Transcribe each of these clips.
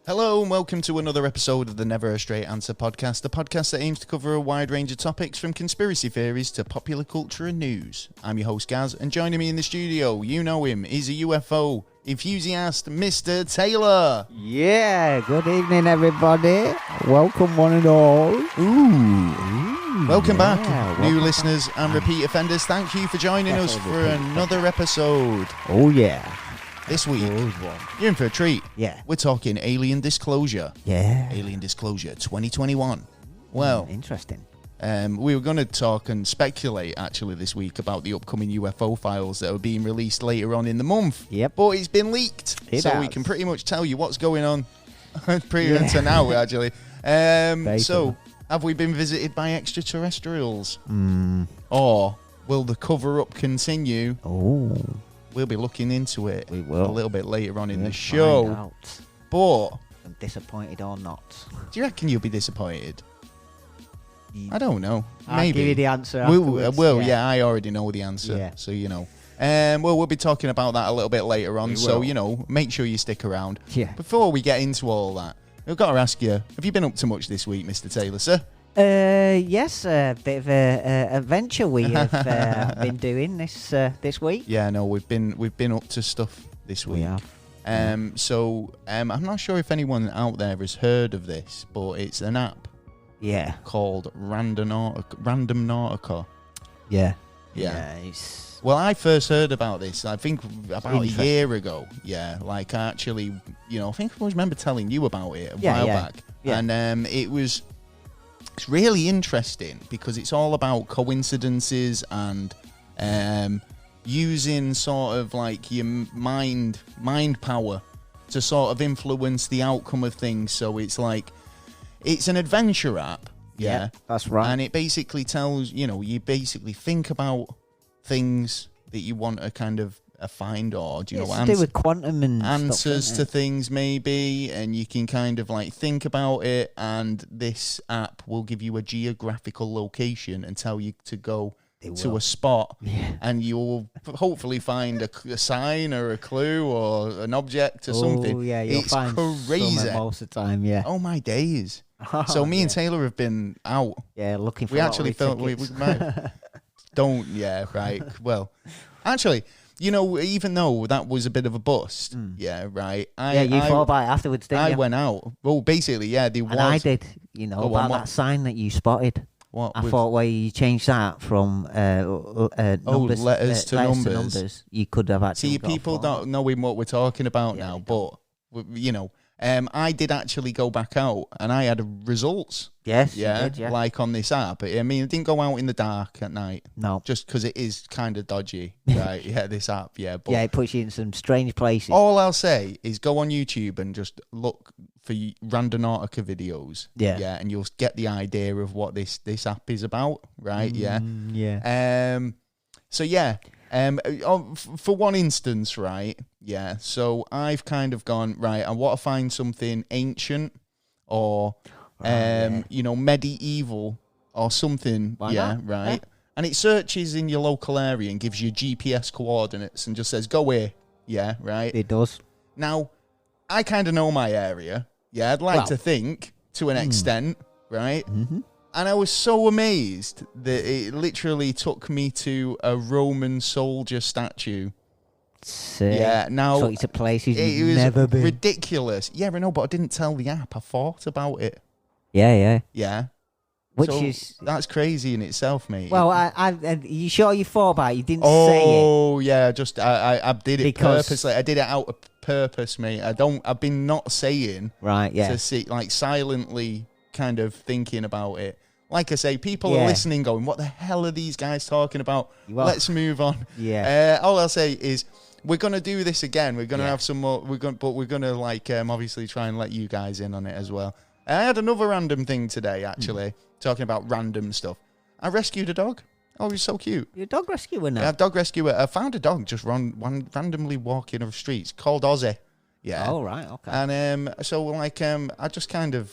Hello and welcome to another episode of the Never a Straight Answer podcast, the podcast that aims to cover a wide range of topics from conspiracy theories to popular culture and news. I'm your host Gaz, and joining me in the studio, you know him, is a UFO enthusiast, Mr. Taylor. Yeah, good evening everybody. Welcome one and all. Welcome back, welcome new listeners and repeat offenders. Thank you for joining us for another episode. Oh yeah. This week, you're in for a treat. Yeah. We're talking Alien Disclosure. Yeah. Alien Disclosure 2021. Well, interesting. we were going to talk and speculate actually this week about the upcoming UFO files that are being released later on in the month. Yep. But it's been leaked. So we can pretty much tell you what's going on prior to now, actually. So, have we been visited by extraterrestrials? Or will the cover-up continue? Oh. We'll be looking into it We will. a little bit later on in the show. Find out. But I'm disappointed or not. do you reckon you'll be disappointed? I don't know. I'll Maybe. give you the answer Well, yeah, I already know the answer. Yeah. So, you know. Well, we'll be talking about that a little bit later on. So, you know, make sure you stick around. Yeah. Before we get into all that, I've got to ask you, have you been up to much this week, Mr. Taylor, sir? Yes, a bit of a adventure we have been doing this week. Yeah, no, we've been up to stuff this week. We have. I'm not sure if anyone out there has heard of this, but it's an app Yeah. called Random Nautica. Yeah. Yeah. It's Well, I first heard about this, I think, about a Interesting. year ago. Yeah, like I actually, you know, I think I always remember telling you about it a while back. Yeah. And it's really interesting because it's all about coincidences and using sort of like your mind power to sort of influence the outcome of things. So it's like, it's an adventure app. Yeah. that's right. And it basically tells, you know, you basically think about things that you want to kind of find, or do you know, to do with quantum and answers stuff, to things maybe, and you can kind of like think about it, and this app will give you a geographical location and tell you to go to a spot, and you'll hopefully find a sign or a clue or an object or something. Yeah, you'll it's find crazy something most of the time. Yeah. Oh my days. So me and Taylor have been out. Yeah, looking for. We actually felt we might. Don't. Yeah. Right. Well, actually, you know, even though that was a bit of a bust, yeah, right. You thought about it afterwards, didn't you? I went out. Well, basically, yeah, there was. And I did. You know about that sign that you spotted. What? I thought, well, you changed that from numbers, letters to numbers. You could have actually. See, people don't know what we're talking about now, but you know. I did actually go back out, and I had results. Yes, yeah, you did, yeah. Like on this app. I mean, it didn't go out in the dark at night. No, just because it is kind of dodgy, right? Yeah, this app, yeah. But yeah, it puts you in some strange places. All I'll say is go on YouTube and just look for Randonautica videos. Yeah, and you'll get the idea of what this app is about, right? Yeah. So yeah. For one instance, right? Yeah. So I've kind of gone, right, I want to find something ancient or, you know, medieval or something. Why yeah. not? Right. Yeah. And it searches in your local area and gives you GPS coordinates and just says, go here. Yeah. Right. It does. Now, I kind of know my area. Yeah. I'd like to think to an extent. Right. Mm-hmm. And I was so amazed that it literally took me to a Roman soldier statue. Yeah, now so it's a place you've never been. Ridiculous. Yeah, I know, but I didn't tell the app. I thought about it. Yeah. Yeah. That's crazy in itself, mate. Well, I you sure you thought about it? You didn't say it. Oh yeah, just I did it purposely. I did it out of purpose, mate. I've been not saying to see, like, silently kind of thinking about it. Like I say, people are listening going, what the hell are these guys talking about? Let's move on. Yeah. All I'll say is we're going to do this again. We're going to have some more. But we're going to like obviously try and let you guys in on it as well. I had another random thing today, actually, talking about random stuff. I rescued a dog. Oh, he's so cute. You're a dog rescuer now? Yeah, dog rescuer. I found a dog just randomly walking the streets called Ozzy. Yeah. Oh, right. Okay. And so like I just kind of...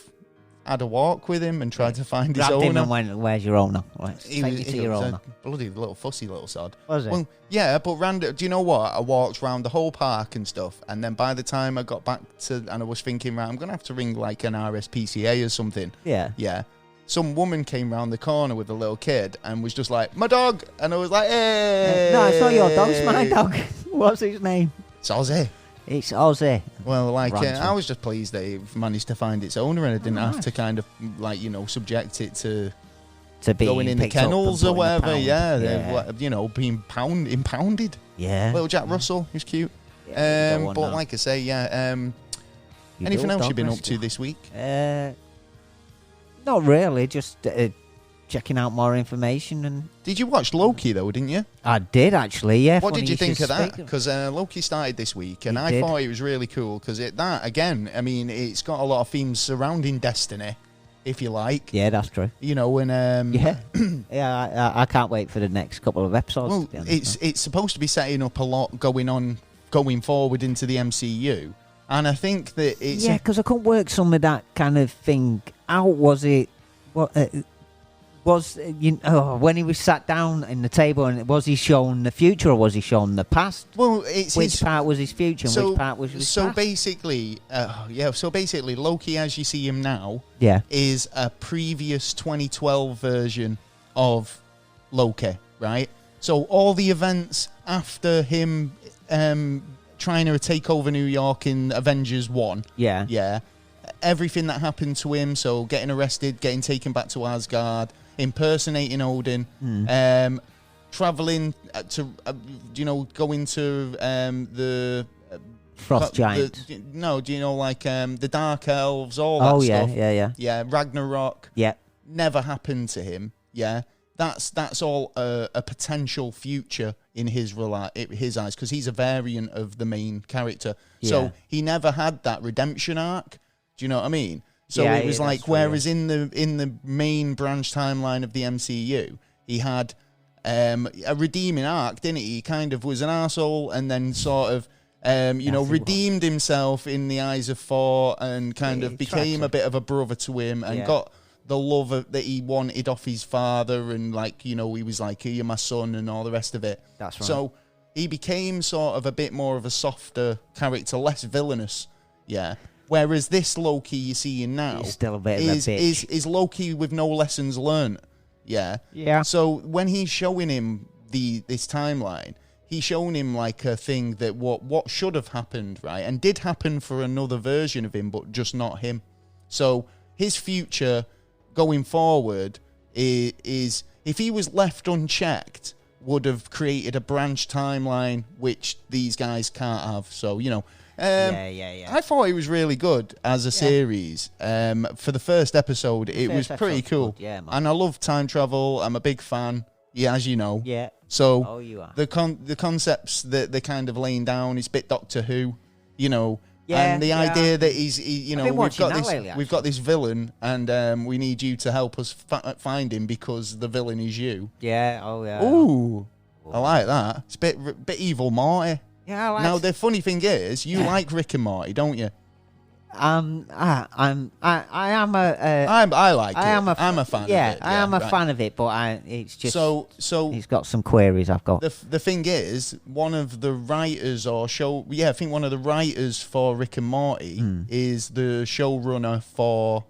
had a walk with him and tried to find his Grabbed him owner. and went, "Where's your owner? Right, take me to your was owner." a bloody little fussy little sod. Was it? Well, yeah, but do you know what? I walked round the whole park and stuff, and then by the time I got back and I was thinking, right, I'm gonna have to ring like an RSPCA or something. Yeah. Yeah. Some woman came round the corner with a little kid and was just like, "My dog," and I was like, "Hey." No, it's not your dog. It's my dog. What's his name? It's Ozzy. It's Ozzy. Well, like, I was just pleased that it managed to find its owner and I didn't have to kind of, like, subject it to be going in the kennels or whatever. Yeah. Being impounded. Yeah. Little Jack Russell, he's cute. Yeah, but like I say, anything else you've been up to this week? Not really, just checking out more information. And did you watch Loki though? Didn't you? I did actually. Yeah. What did you think of that? Because Loki started this week, and I thought it was really cool because that again, I mean, it's got a lot of themes surrounding destiny, if you like. Yeah, that's true. And yeah, I can't wait for the next couple of episodes. Well, it's supposed to be setting up a lot going forward into the MCU, and I think that it's because I couldn't work some of that kind of thing out. Was it what? When he was sat down in the table, and was he shown the future or was he shown the past? Well, which part was his future and which part was his past? Basically, Loki, as you see him now, is a previous 2012 version of Loki, right? So all the events after him trying to take over New York in Avengers 1, everything that happened to him, so getting arrested, getting taken back to Asgard, impersonating Odin, traveling to, going to the Frost Giants. The Dark Elves, all that stuff. Yeah, Ragnarok. Yeah. Never happened to him. Yeah. That's all a potential future in his eyes, because he's a variant of the main character. Yeah. So he never had that redemption arc. Do you know what I mean? So it was like, whereas in the main branch timeline of the MCU, he had a redeeming arc, didn't he? He kind of was an arsehole and then sort of, redeemed himself in the eyes of Thor and kind of became a bit of a brother to him and got the love that he wanted off his father, and he was like, "You're my son," and all the rest of it. That's right. So he became sort of a bit more of a softer character, less villainous. Yeah. Whereas this Loki you're seeing now he's still a bit of a bitch. Is Loki with no lessons learned. Yeah. Yeah. So when he's showing him this timeline, he's showing him like a thing that what should have happened, right? And did happen for another version of him, but just not him. So his future going forward is if he was left unchecked, would have created a branch timeline which these guys can't have. So, I thought it was really good as a series. For the first episode, it was pretty cool. Good, yeah, man. And I love time travel. I'm a big fan. Yeah, as you know. Yeah. So you are. the concepts that they're kind of laying down is a bit Doctor Who, and the idea that we've got this villain, and we need you to help us find him because the villain is you. Yeah. Oh yeah. Ooh, I like that. It's a bit evil, Morty. Yeah. Now the funny thing is, you like Rick and Morty, don't you? I am a I'm a fan. Yeah, of it. I am a fan of it, but it's just so he's got some queries. I've got the thing is, one of the writers I think one of the writers for Rick and Morty is the showrunner for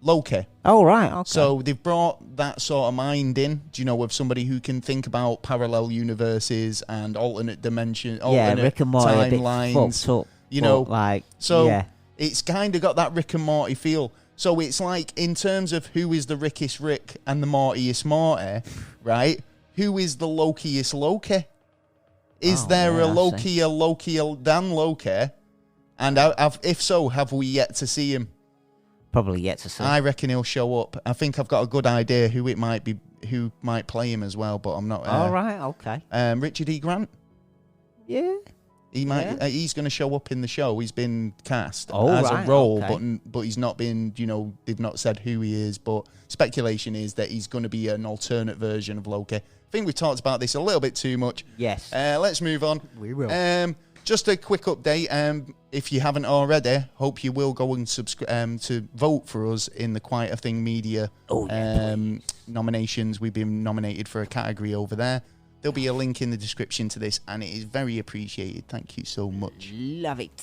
Loki. Oh right, okay. So they've brought that sort of mind in, of somebody who can think about parallel universes and alternate dimensions, alternate Rick and Morty timelines. A bit fucked up, It's kind of got that Rick and Morty feel. So it's like, in terms of who is the Rickest Rick and the Mortiest Morty, right? Who is the Lokiest Loki? Is there a Lokier than Loki? And if so, have we yet to see him? Probably yet to see. I reckon he'll show up. I think I've got a good idea who it might be, who might play him as well, but I'm not... All right, okay. Richard E. Grant? Yeah. He might. He's going to show up in the show. He's been cast as a role, but he's not been. They've not said who he is. But speculation is that he's going to be an alternate version of Loki. I think we talked about this a little bit too much. Yes. Let's move on. We will. just a quick update. If you haven't already, hope you will go and subscribe to vote for us in the Quite a Thing Media nominations. We've been nominated for a category over there. There'll be a link in the description to this, and it is very appreciated. Thank you so much. Love it.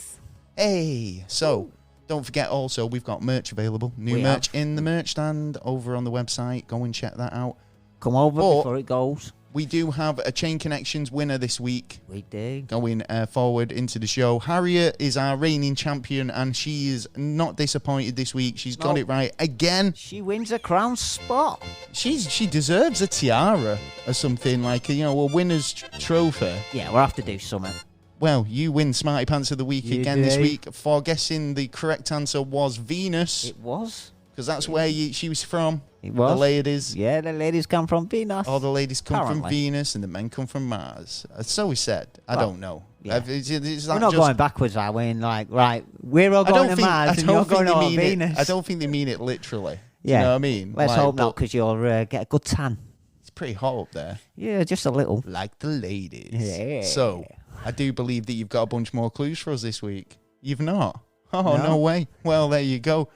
Hey, so don't forget also, we've got merch available. New merch in the merch stand over on the website. Go and check that out. Come over before it goes. We do have a Chain Connections winner this week. We do. Going forward into the show. Harriet is our reigning champion, and she is not disappointed this week. She's got it right again. She wins a crown spot. She deserves a tiara or something, like a winner's trophy. Yeah, we'll have to do something. Well, you win Smarty Pants of the Week again this week for guessing the correct answer was Venus. It was. Because that's where she was from. It was. The ladies. Yeah, the ladies come from Venus. All the ladies come from Venus and the men come from Mars. So we said. I don't know. Yeah. We're not going backwards, are we? Right, we're all going to Mars and you're going to Venus. I don't think they mean it literally. Yeah. You know what I mean? Let's hope not, because you'll get a good tan. It's pretty hot up there. Yeah, just a little. Like the ladies. Yeah. So, I do believe that you've got a bunch more clues for us this week. You've not? Oh, no way. Well, there you go.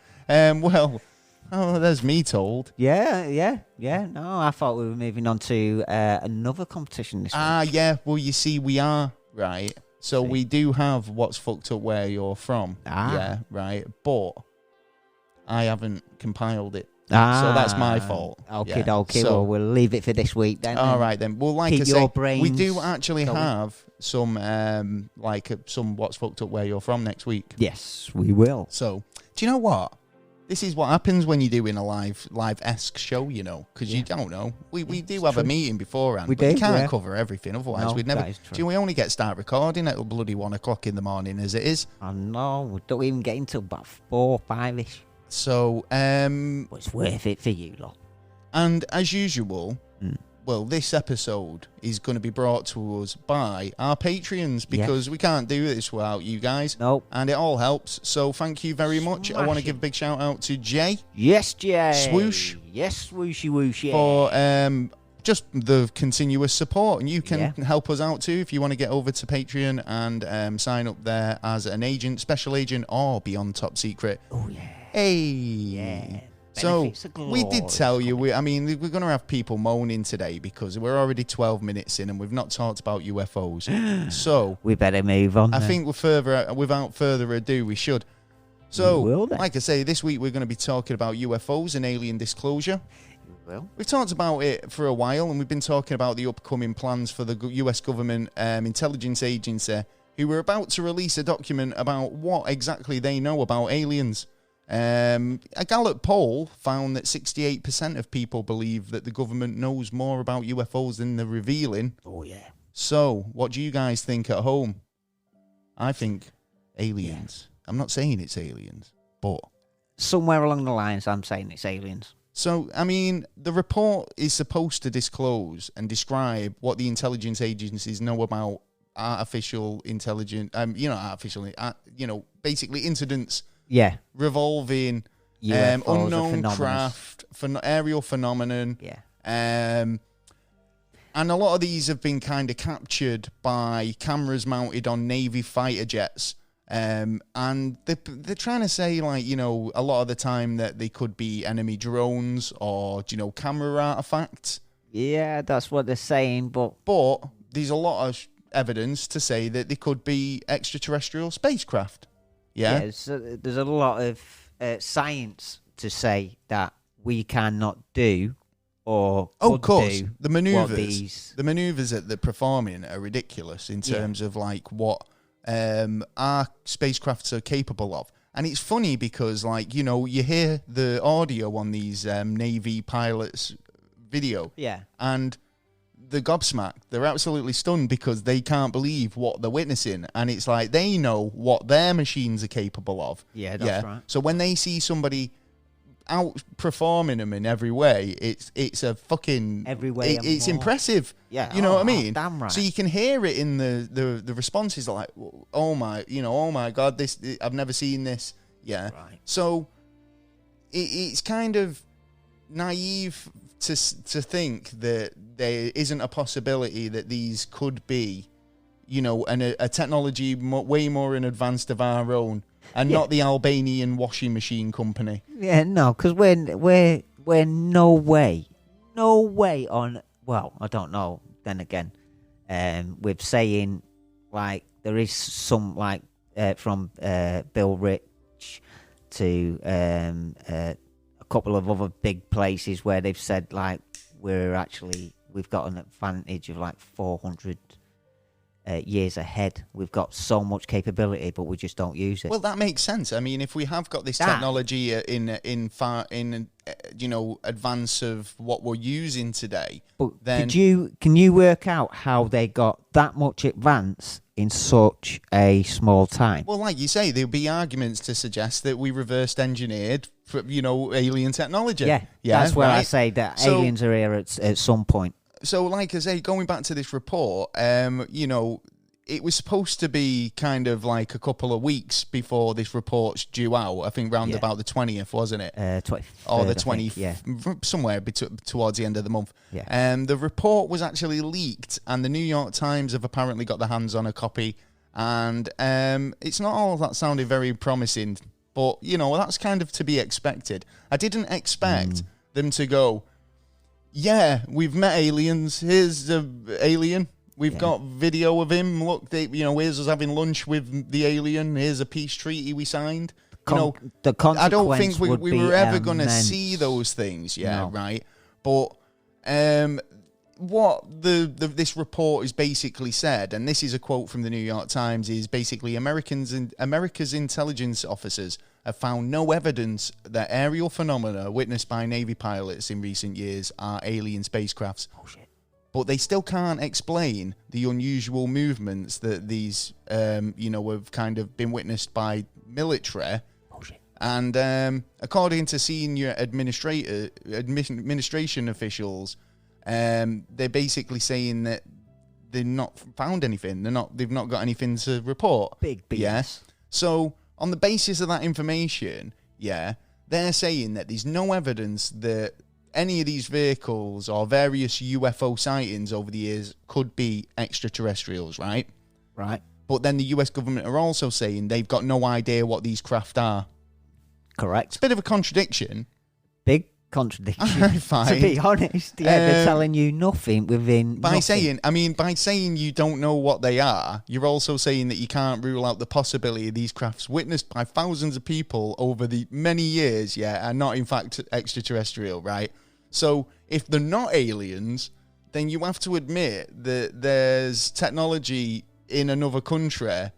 There's me told. Yeah. No, I thought we were moving on to another competition this week. Yeah. Well, you see, we are, right? So we do have What's Fucked Up Where You're From. Yeah, right. But I haven't compiled it. So that's my fault. Okay. So we'll leave it for this week then. All right then. Well, like I say, we do actually have some some What's Fucked Up Where You're From next week. Yes, we will. So, do you know what? This is what happens when you're doing a live-esque show, because you don't know. We do have a meeting beforehand, but you can't cover everything. Otherwise, we'd never. We only start recording at bloody 1 o'clock in the morning as it is. I know. We don't even get until about 4, 5-ish. So, but it's worth it for you, lot. And as usual, well, this episode is going to be brought to us by our Patreons, because we can't do this without you guys. Nope. And it all helps. So thank you very much. I want to give a big shout out to Jay. Yes, Jay. Swoosh. Yes, swooshy whoosh. Yeah. For just the continuous support. And you can help us out too if you want to get over to Patreon and sign up there as an agent, special agent, or beyond top secret. Oh, yeah. Hey. Yeah. So, we did tell you, we're going to have people moaning today because we're already 12 minutes in and we've not talked about UFOs. So, we better move on. I think without further ado, we should. So, like I say, this week we're going to be talking about UFOs and alien disclosure. We've talked about it for a while, and we've been talking about the upcoming plans for the US government intelligence agency, who were about to release a document about what exactly they know about aliens. A Gallup poll found that 68% of people believe that the government knows more about UFOs than they're revealing. Oh, yeah. So, what do you guys think at home? I think aliens. Yeah. I'm not saying it's aliens, but... somewhere along the lines, I'm saying it's aliens. So, I mean, the report is supposed to disclose and describe what the intelligence agencies know about artificial intelligence, basically incidents... yeah, revolving unknown craft, aerial phenomenon. Yeah. And a lot of these have been kind of captured by cameras mounted on Navy fighter jets. And they're trying to say, a lot of the time that they could be enemy drones or, camera artifacts. Yeah, that's what they're saying, but there's a lot of evidence to say that they could be extraterrestrial spacecraft. Yeah, there's a lot of science to say that we cannot do or of course, do the maneuvers that they're performing are ridiculous in terms of what our spacecrafts are capable of. And it's funny because you hear the audio on these Navy pilots' video, and they're gobsmacked. They're absolutely stunned because they can't believe what they're witnessing. And it's like they know what their machines are capable of. Yeah, that's right. So when they see somebody outperforming them in every way, it's a fucking... every way it's impressive. Yeah. You know what I mean? Damn right. So you can hear it in the responses like, oh my God, this I've never seen this. Yeah. Right. So it's kind of naive to think that there isn't a possibility that these could be a technology way more in advance of our own, and not the Albanian washing machine company. Yeah, no, because we're no way on. Well, I don't know. Then again, with saying like there is some like from Bill Rich to a couple of other big places where they've said like we've got an advantage of like 400 years ahead. We've got so much capability, but we just don't use it. Well, that makes sense. I mean, if we have got this technology in advance of what we're using today, but then can you work out how they got that much advance in such a small time? Well, like you say, there'll be arguments to suggest that we reversed engineered, alien technology. Yeah, that's where I say that aliens are here at some point. So, like I say, going back to this report, it was supposed to be kind of like a couple of weeks before this report's due out. I think round about the 20th, wasn't it? 23rd, or the 20th, somewhere towards the end of the month. Yeah. The report was actually leaked, and the New York Times have apparently got their hands on a copy. And it's not all that sounded very promising, but, that's kind of to be expected. I didn't expect them to go, yeah, we've met aliens. Here's the alien. We've got video of him. Look, here's us having lunch with the alien. Here's a peace treaty we signed. The consequence I don't think we were ever going to immense. see those things. Yeah, No. right. But what this report has basically said, and this is a quote from the New York Times, is basically America's intelligence officers have found no evidence that aerial phenomena witnessed by Navy pilots in recent years are alien spacecrafts. Oh, shit. But they still can't explain the unusual movements that these, have kind of been witnessed by military. Oh, shit. And according to senior administration officials, they're basically saying that they've not found anything. They've not got anything to report. Big BS. Yeah. So on the basis of that information, they're saying that there's no evidence that any of these vehicles or various UFO sightings over the years could be extraterrestrials, right? Right. But then the US government are also saying they've got no idea what these craft are. Correct. It's a bit of a contradiction. Big contradiction. Fine. To be honest, they're telling you nothing within by nothing. saying you don't know what they are, you're also saying that you can't rule out the possibility of these crafts witnessed by thousands of people over the many years, are not in fact extraterrestrial, right? So if they're not aliens, then you have to admit that there's technology in another country.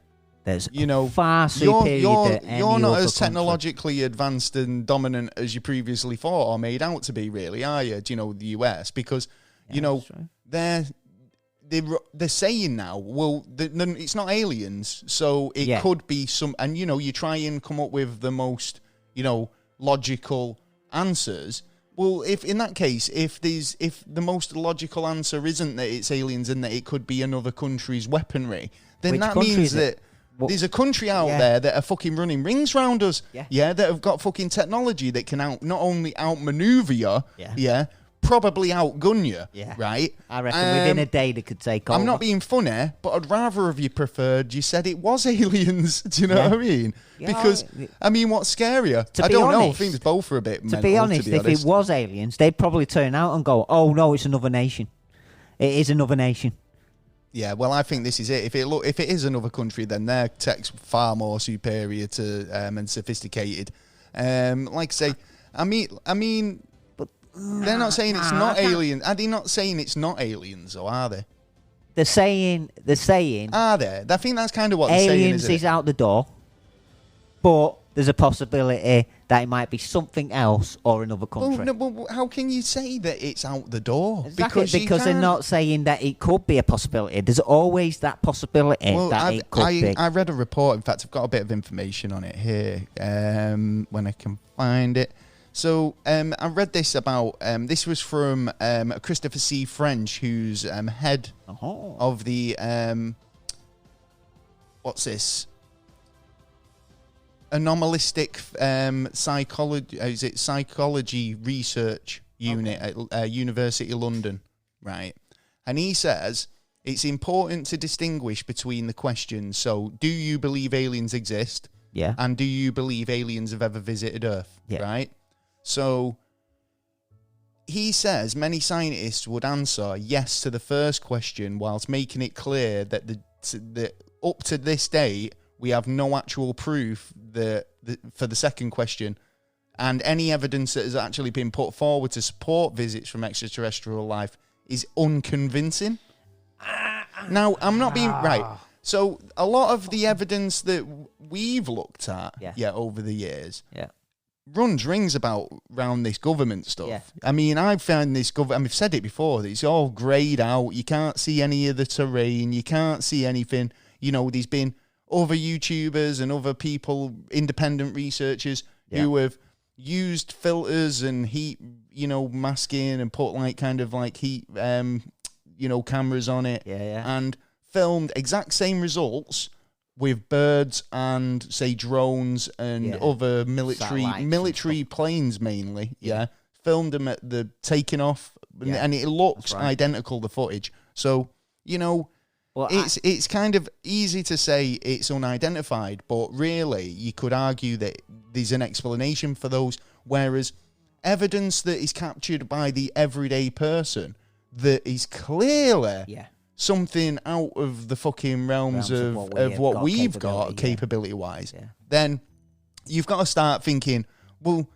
There's far superior to any you're not other as country. technologically advanced and dominant as you previously thought or made out to be, really, are you? The US, because they're saying now, well, it's not aliens, so it could be some, and you try and come up with the most logical answers. Well, if in that case, if the most logical answer isn't that it's aliens and that it could be another country's weaponry, then Which that country means is it? that there's a country out there that are fucking running rings round us. Yeah. That have got fucking technology that can not only outmaneuver you, probably outgun you. Yeah. Right? I reckon within a day they could take over. I'm not being funny, but I'd rather have you preferred you said it was aliens. Do you know what I mean? Yeah. Because, what's scarier? To I be don't know. I honest- think both are a bit mental, To be honest, if it was aliens, they'd probably turn out and go, "Oh no, it's another nation. It is another nation." Yeah, well, I think this is it. If it is another country, then their tech's far more superior to and sophisticated. Like I say, I mean, but they're not saying it's not aliens. Are they not saying it's not aliens, or are they? They're saying. Are they? I think that's kind of what they're saying. Aliens is out the door, but there's a possibility that it might be something else or another country. Well, how can you say that it's out the door? Exactly, because they're not saying that it could be a possibility. There's always that possibility it could be. I read a report. In fact, I've got a bit of information on it here when I can find it. So I read this about, this was from Christopher C. French, who's head of the, what's this? Anomalistic psychology research unit at University of London, right? And he says it's important to distinguish between the questions. So, do you believe aliens exist? Yeah. And do you believe aliens have ever visited Earth? Yeah. Right? So, he says many scientists would answer yes to the first question, whilst making it clear that the up to this date, we have no actual proof for the second question. And any evidence that has actually been put forward to support visits from extraterrestrial life is unconvincing. Now, I'm not being... Right. So, a lot of the evidence that we've looked at over the years runs rings around this government stuff. Yeah. I mean, I've found this government... I've said it before. It's all greyed out. You can't see any of the terrain. You can't see anything. You know, there's been other YouTubers and other people, independent researchers, who have used filters and heat, masking and put heat, cameras on it. And filmed exact same results with birds and, say, drones and other military planes mainly. Filmed them at the taking off, and it looks identical, the footage. So, well, it's kind of easy to say it's unidentified, but really you could argue that there's an explanation for those, whereas evidence that is captured by the everyday person that is clearly something out of the fucking realms of what we've got capability-wise, then you've got to start thinking, well,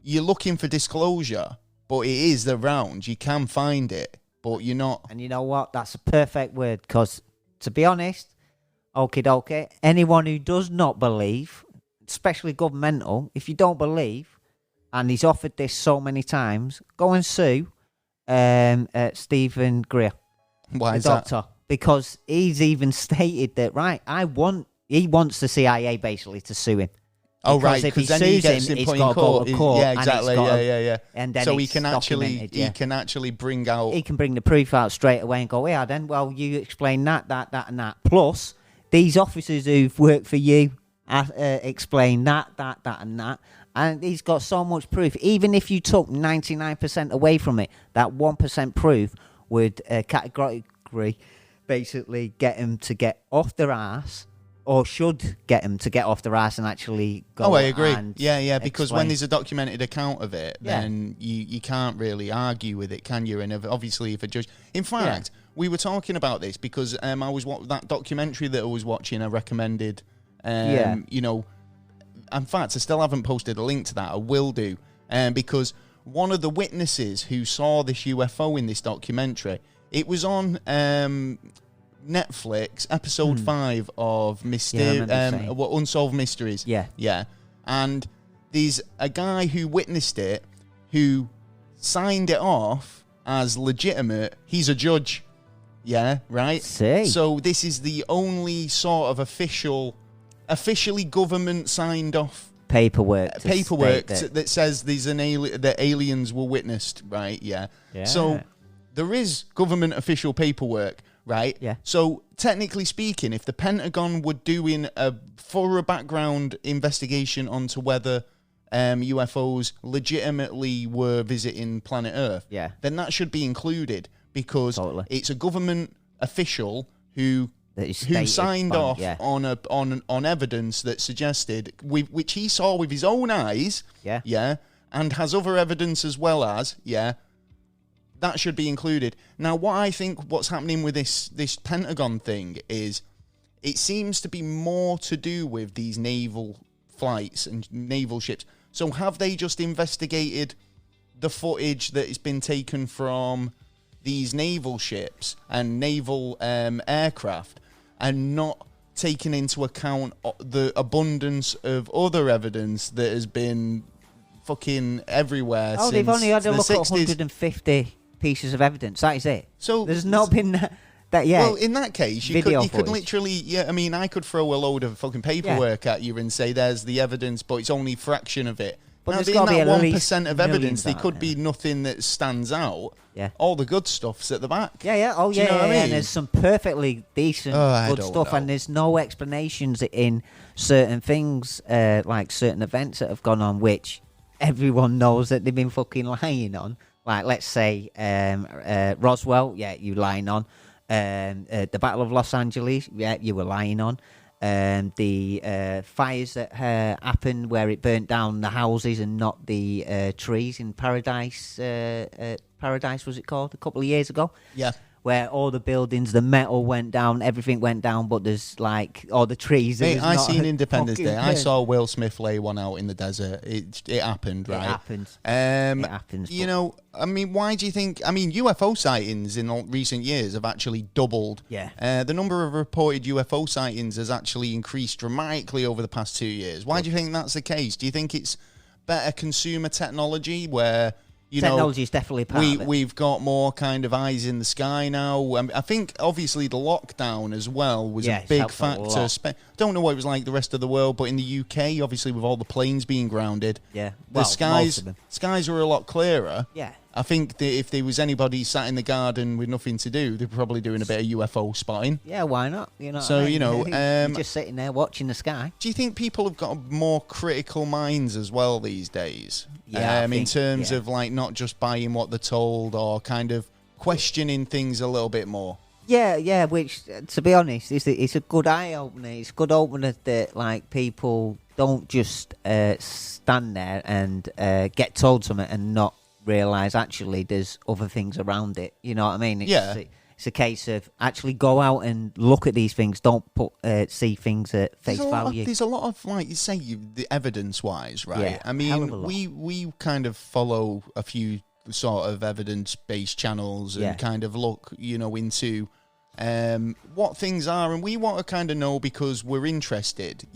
you're looking for disclosure, but it is around. You can find it, but you're not. And you know what? That's a perfect word, because, to be honest, okie dokie, anyone who does not believe, especially governmental, if you don't believe, and he's offered this so many times, go and sue Stephen Greer. Why is doctor, that? Because he's even stated that, he wants the CIA basically to sue him. Oh, right, because then he gets him, him put in court. Yeah, exactly. And then so he can actually bring out... He can bring the proof out straight away and go, well, you explain that, and that. Plus, these officers who've worked for you explain that, and that. And he's got so much proof. Even if you took 99% away from it, that 1% proof would categorically basically get him to get off their ass, or should get him to get off their ass and actually go. Oh, I agree. Because explain. when there's a documented account of it, then you can't really argue with it, can you? And obviously, if a judge... In fact, we were talking about this because I was that documentary that I was watching, I recommended. In fact, I still haven't posted a link to that. I will do. Because one of the witnesses who saw this UFO in this documentary, it was on Netflix, episode 5 of Unsolved Mysteries. Yeah. And there's a guy who witnessed it who signed it off as legitimate. He's a judge. Yeah, right? So this is the only sort of officially government signed off paperwork that says there's that aliens were witnessed, right? Yeah. So there is government official paperwork, right? Yeah. So technically speaking, if the Pentagon were doing a thorough background investigation onto whether UFOs legitimately were visiting planet Earth, then that should be incled, because it's a government official who signed off on evidence that suggested, which he saw with his own eyes, and has other evidence as well as, that should be included. Now, what I think what's happening with this Pentagon thing is, it seems to be more to do with these naval flights and naval ships. So have they just investigated the footage that has been taken from these naval ships and naval aircraft, and not taken into account the abundance of other evidence that has been fucking everywhere since they've only had a look 60s. At 150 pieces of evidence. That is it. So there's not been that Well, in that case, you could literally... I could throw a load of fucking paperwork at you and say, there's the evidence, but it's only a fraction of it. But now, being that 1% of evidence, there could be nothing that stands out. Yeah. All the good stuff's at the back. Yeah. Oh, Do you know what I mean? And there's some perfectly decent good stuff, and there's no explanations in certain things, like certain events that have gone on, which everyone knows that they've been fucking lying on. Like, let's say, Roswell, you lying on. The Battle of Los Angeles, yeah, you were lying on. The fires that happened where it burnt down the houses and not the trees in Paradise. Paradise was it called? A couple of years ago. Yeah. Where all the buildings, the metal went down, everything went down, but there's like all the trees. Mate, I seen Independence Day. I saw Will Smith lay one out in the desert. It happened, right? It happens. It happens. You know, I mean, why do you think? I mean, UFO sightings in recent years have actually doubled. Yeah. The number of reported UFO sightings has actually increased dramatically over the past 2 years. Why do you think that's the case? Do you think it's better consumer technology where... Technology is definitely part of it. We've got more kind of eyes in the sky now. I think, obviously, the lockdown as well was a big factor. Don't know what it was like the rest of the world, but in the UK, obviously, with all the planes being grounded, the skies were a lot clearer. Yeah. I think that if there was anybody sat in the garden with nothing to do, they're probably doing a bit of UFO spotting. Yeah, why not? So, you're just sitting there watching the sky. Do you think people have got more critical minds as well these days? Yeah, in terms of like not just buying what they're told or kind of questioning things a little bit more. Yeah, which, to be honest, it's a good eye-opener. It's a good opener that, like, people don't just stand there and get told something and not realise, actually, there's other things around it. You know what I mean? It's a case of actually go out and look at these things. Don't see things at face value. There's a lot of, like you say, the evidence-wise, right? Yeah, I mean, we kind of follow a few sort of evidence-based channels and kind of look, into what things are, and we want to kind of know because we're interested,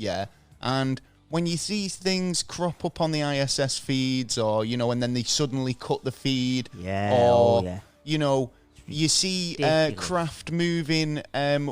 and when you see things crop up on the ISS feeds or, and then they suddenly cut the feed you see craft moving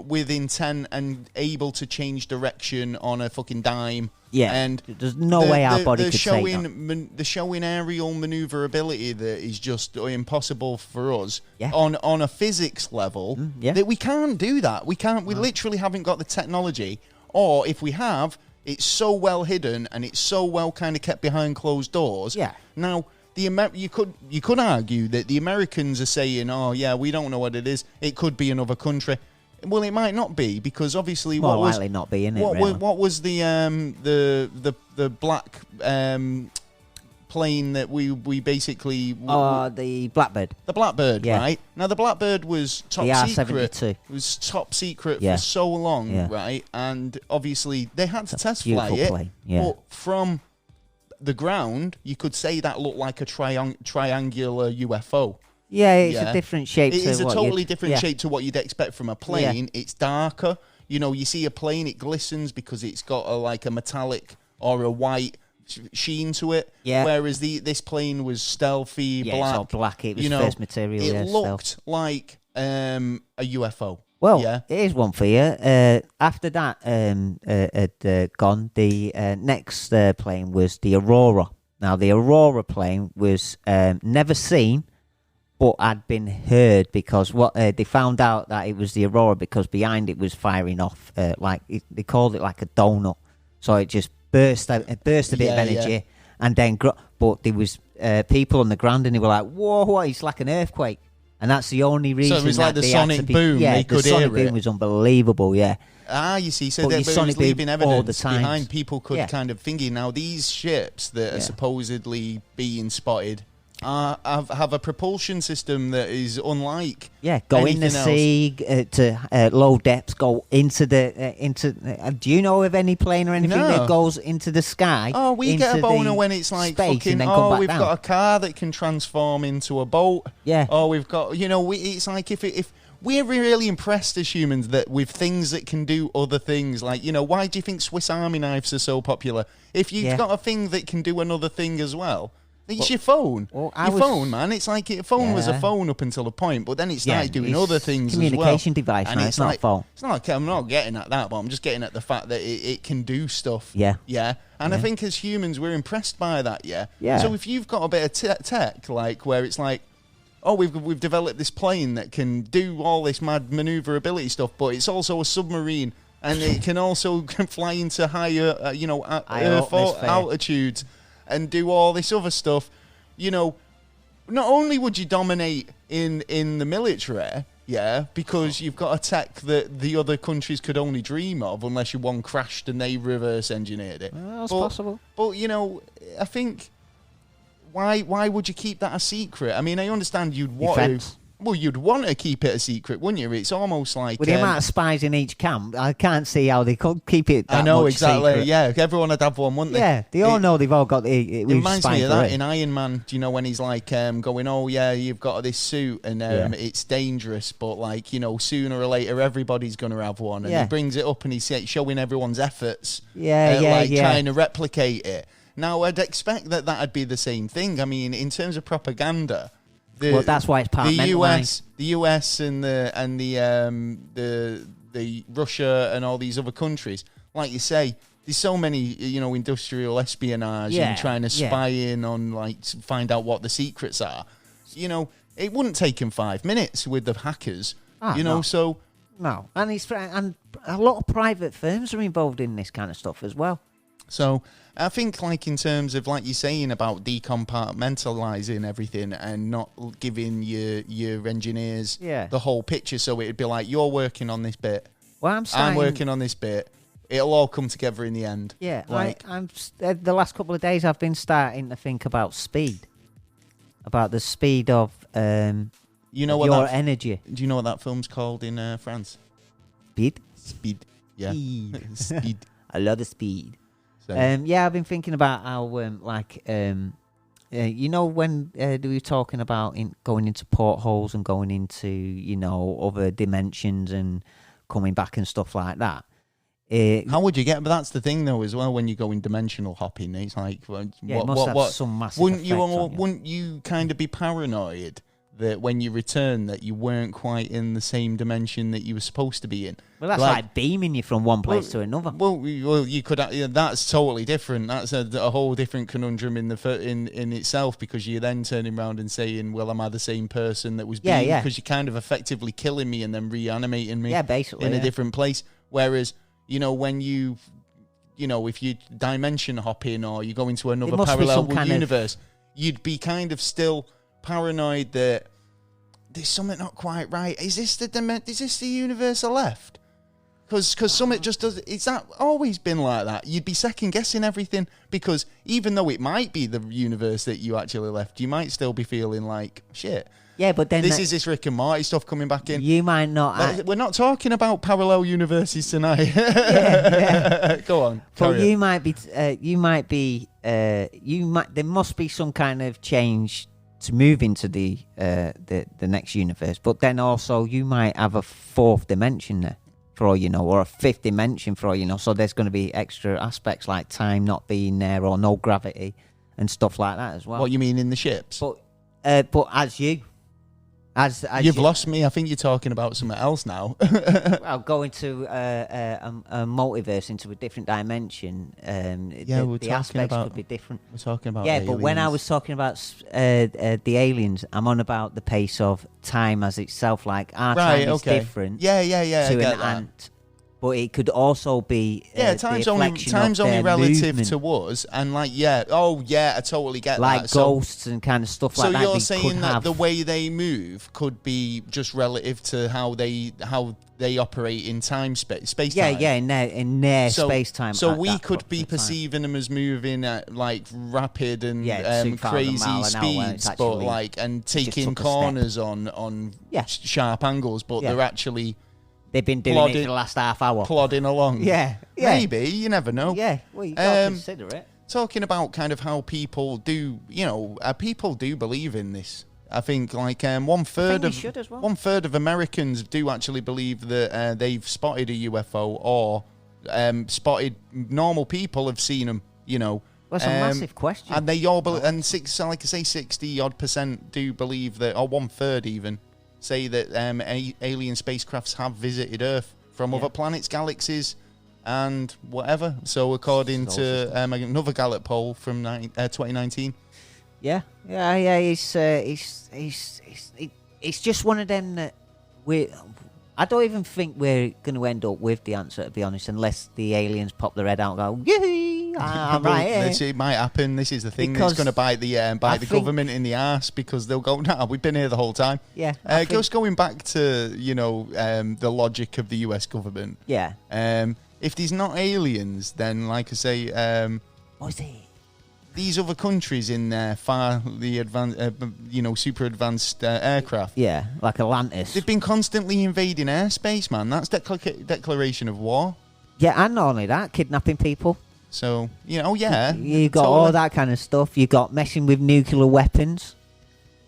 with intent and able to change direction on a fucking dime. Yeah, and there's no way our body could say that. The showing aerial maneuverability that is just impossible for us on a physics level. That we can't do that. We can't. We literally haven't got the technology. Or if we have, it's so well hidden and it's so well kind of kept behind closed doors. Yeah. Now, you could argue that the Americans are saying, "Oh, yeah, we don't know what it is. It could be another country." Well, it might not be because obviously, not be in it. What was the black plane that we basically? The Blackbird. The Blackbird, right? Now the Blackbird was top secret. It was top secret for so long, right? And obviously they had to test fly it, but from the ground, you could say that looked like a triangular UFO. Yeah, it's a different shape. It is a totally different shape to what you'd expect from a plane. Yeah. It's darker. You see a plane, it glistens because it's got a metallic or a white sheen to it. Yeah. Whereas this plane was stealthy, black. It's all black. It was first material. It looked like a UFO. Well, it is one for you. After that had gone, the next plane was the Aurora. Now, the Aurora plane was never seen, but had been heard because they found out that it was the Aurora because behind it was firing off, they called it like a donut. So it just burst a bit of energy, and then, but there was people on the ground and they were like, whoa, it's like an earthquake. And that's the only reason. So it was like the sonic boom. They could hear it. The sonic boom was unbelievable. Yeah. You see, so there was leaving evidence behind. People could kind of thinking. Now these ships that are supposedly being spotted have a propulsion system that is unlike. Go in the sea to low depths. Go into the do you know of any plane or anything that goes into the sky? Oh, we get a boner when it's like fucking. We've got a car that can transform into a boat. Yeah. Oh, we've got. It's like if we're really impressed as humans that with things that can do other things. Like, why do you think Swiss Army knives are so popular? If you've got a thing that can do another thing as well. It's your phone. Phone, man. It's like a phone was a phone up until a point, but then it started doing other things as well. Communication device, and it's not a phone. It's not. I'm not getting at that, but I'm just getting at the fact that it can do stuff. Yeah. And I think as humans, we're impressed by that. Yeah. So if you've got a bit of tech, like where it's like, oh, we've developed this plane that can do all this mad maneuverability stuff, but it's also a submarine, and it can also fly into higher, Earth altitudes. And do all this other stuff, not only would you dominate in the military, Yeah, because you've got a tech that the other countries could only dream of, unless your one crashed and they reverse engineered it. Well, that's possible. But I think why would you keep that a secret? I mean, I understand you'd want Defense. you'd want to keep it a secret, wouldn't you? It's almost like With the amount of spies in each camp, I can't see how they could keep it. That I know much exactly. secret. Yeah, everyone would have one, wouldn't they? Yeah, they all know they've all got It reminds me of that in Iron Man. Do you know when he's like going, "Oh yeah, you've got this suit and it's dangerous, but like sooner or later everybody's gonna have one." And he brings it up and he's showing everyone's efforts. Trying to replicate it. Now I'd expect that'd be the same thing. I mean, in terms of propaganda. Well, that's why it's the US and the Russia and all these other countries, like you say, there's so many industrial espionage and trying to spy in on find out what the secrets are. It wouldn't take them 5 minutes with the hackers. No. So no, and a lot of private firms are involved in this kind of stuff as well. So I think, in terms of, like you're saying about decompartmentalizing everything and not giving your engineers the whole picture, so it'd be like, you're working on this bit, well, I'm working on this bit. It'll all come together in the end. Yeah, I'm the last couple of days I've been starting to think about speed, about the speed of your energy. Do you know what that film's called in France? Speed. Yeah, speed. A lot of speed. I've been thinking about how, when they were talking about going into portholes and going into, other dimensions and coming back and stuff like that. How would you get? But that's the thing, though, as well. When you go in dimensional hopping, it's like, it must have some massive effect on you. Wouldn't you kind of be paranoid that when you return that you weren't quite in the same dimension that you were supposed to be in? Well, that's like beaming you from one place to another. Well, you could. That's totally different. That's a whole different conundrum in itself, because you're then turning around and saying, "Well, am I the same person that was beamed?" Because you're kind of effectively killing me and then reanimating me. Basically, in a different place. Whereas, when if you dimension hopping or you go into another parallel universe, you'd be kind of still paranoid that there's something not quite right. Is this the universe I left? Because something just does. It's that always been like that. You'd be second guessing everything, because even though it might be the universe that you actually left, you might still be feeling like shit. Yeah, but then this is this Rick and Morty stuff coming back in. You might not. We're not talking about parallel universes tonight. Go on. But you might be. There must be some kind of change to move into the next universe. But then also you might have a fourth dimension there, for all you know, or a fifth dimension for all you know. So there's going to be extra aspects like time not being there or no gravity and stuff like that as well. What you mean in the ships? But as you've lost me. I think you're talking about something else now. Well, going to a multiverse into a different dimension, the aspects could be different. We're talking about but when I was talking about the aliens, I'm on about the pace of time as itself. Like our time is different. To an ant. But it could also be time's only relative movement. To us, and I totally get that. Like ghosts and kind of stuff like that. So you're saying that the way they move could be just relative to how they operate in time space time. In their space time. So we could be perceiving them as moving at rapid and crazy speeds, but and taking corners on sharp angles, but they're actually. They've been doing it for the last half hour. Plodding along. Yeah. Maybe. You never know. Yeah. Well, you got to consider it. Talking about kind of how people do, people do believe in this. I think one third of Americans do actually believe that they've spotted a UFO or spotted normal people have seen them, Well, it's a massive question. And they all believe, and 60% do believe that, or one third even, say that alien spacecrafts have visited Earth from other planets, galaxies, and whatever. So according to another Gallup poll from 2019. It's just one of them that I don't even think we're going to end up with the answer, to be honest, unless the aliens pop their head out and go, yay! see, I'm right here. It might happen. This is the thing. Because it's going to bite the government in the arse because they'll go, "Nah, we've been here the whole time." Yeah. Just going back to the logic of the U.S. government. Yeah. If there's not aliens, then like I say, What's it? these other countries in their advanced, super advanced aircraft. Yeah, like Atlantis. They've been constantly invading airspace, man. That's declaration of war. Yeah, and not only that, kidnapping people. So, yeah. You got all that kind of stuff. You got messing with nuclear weapons.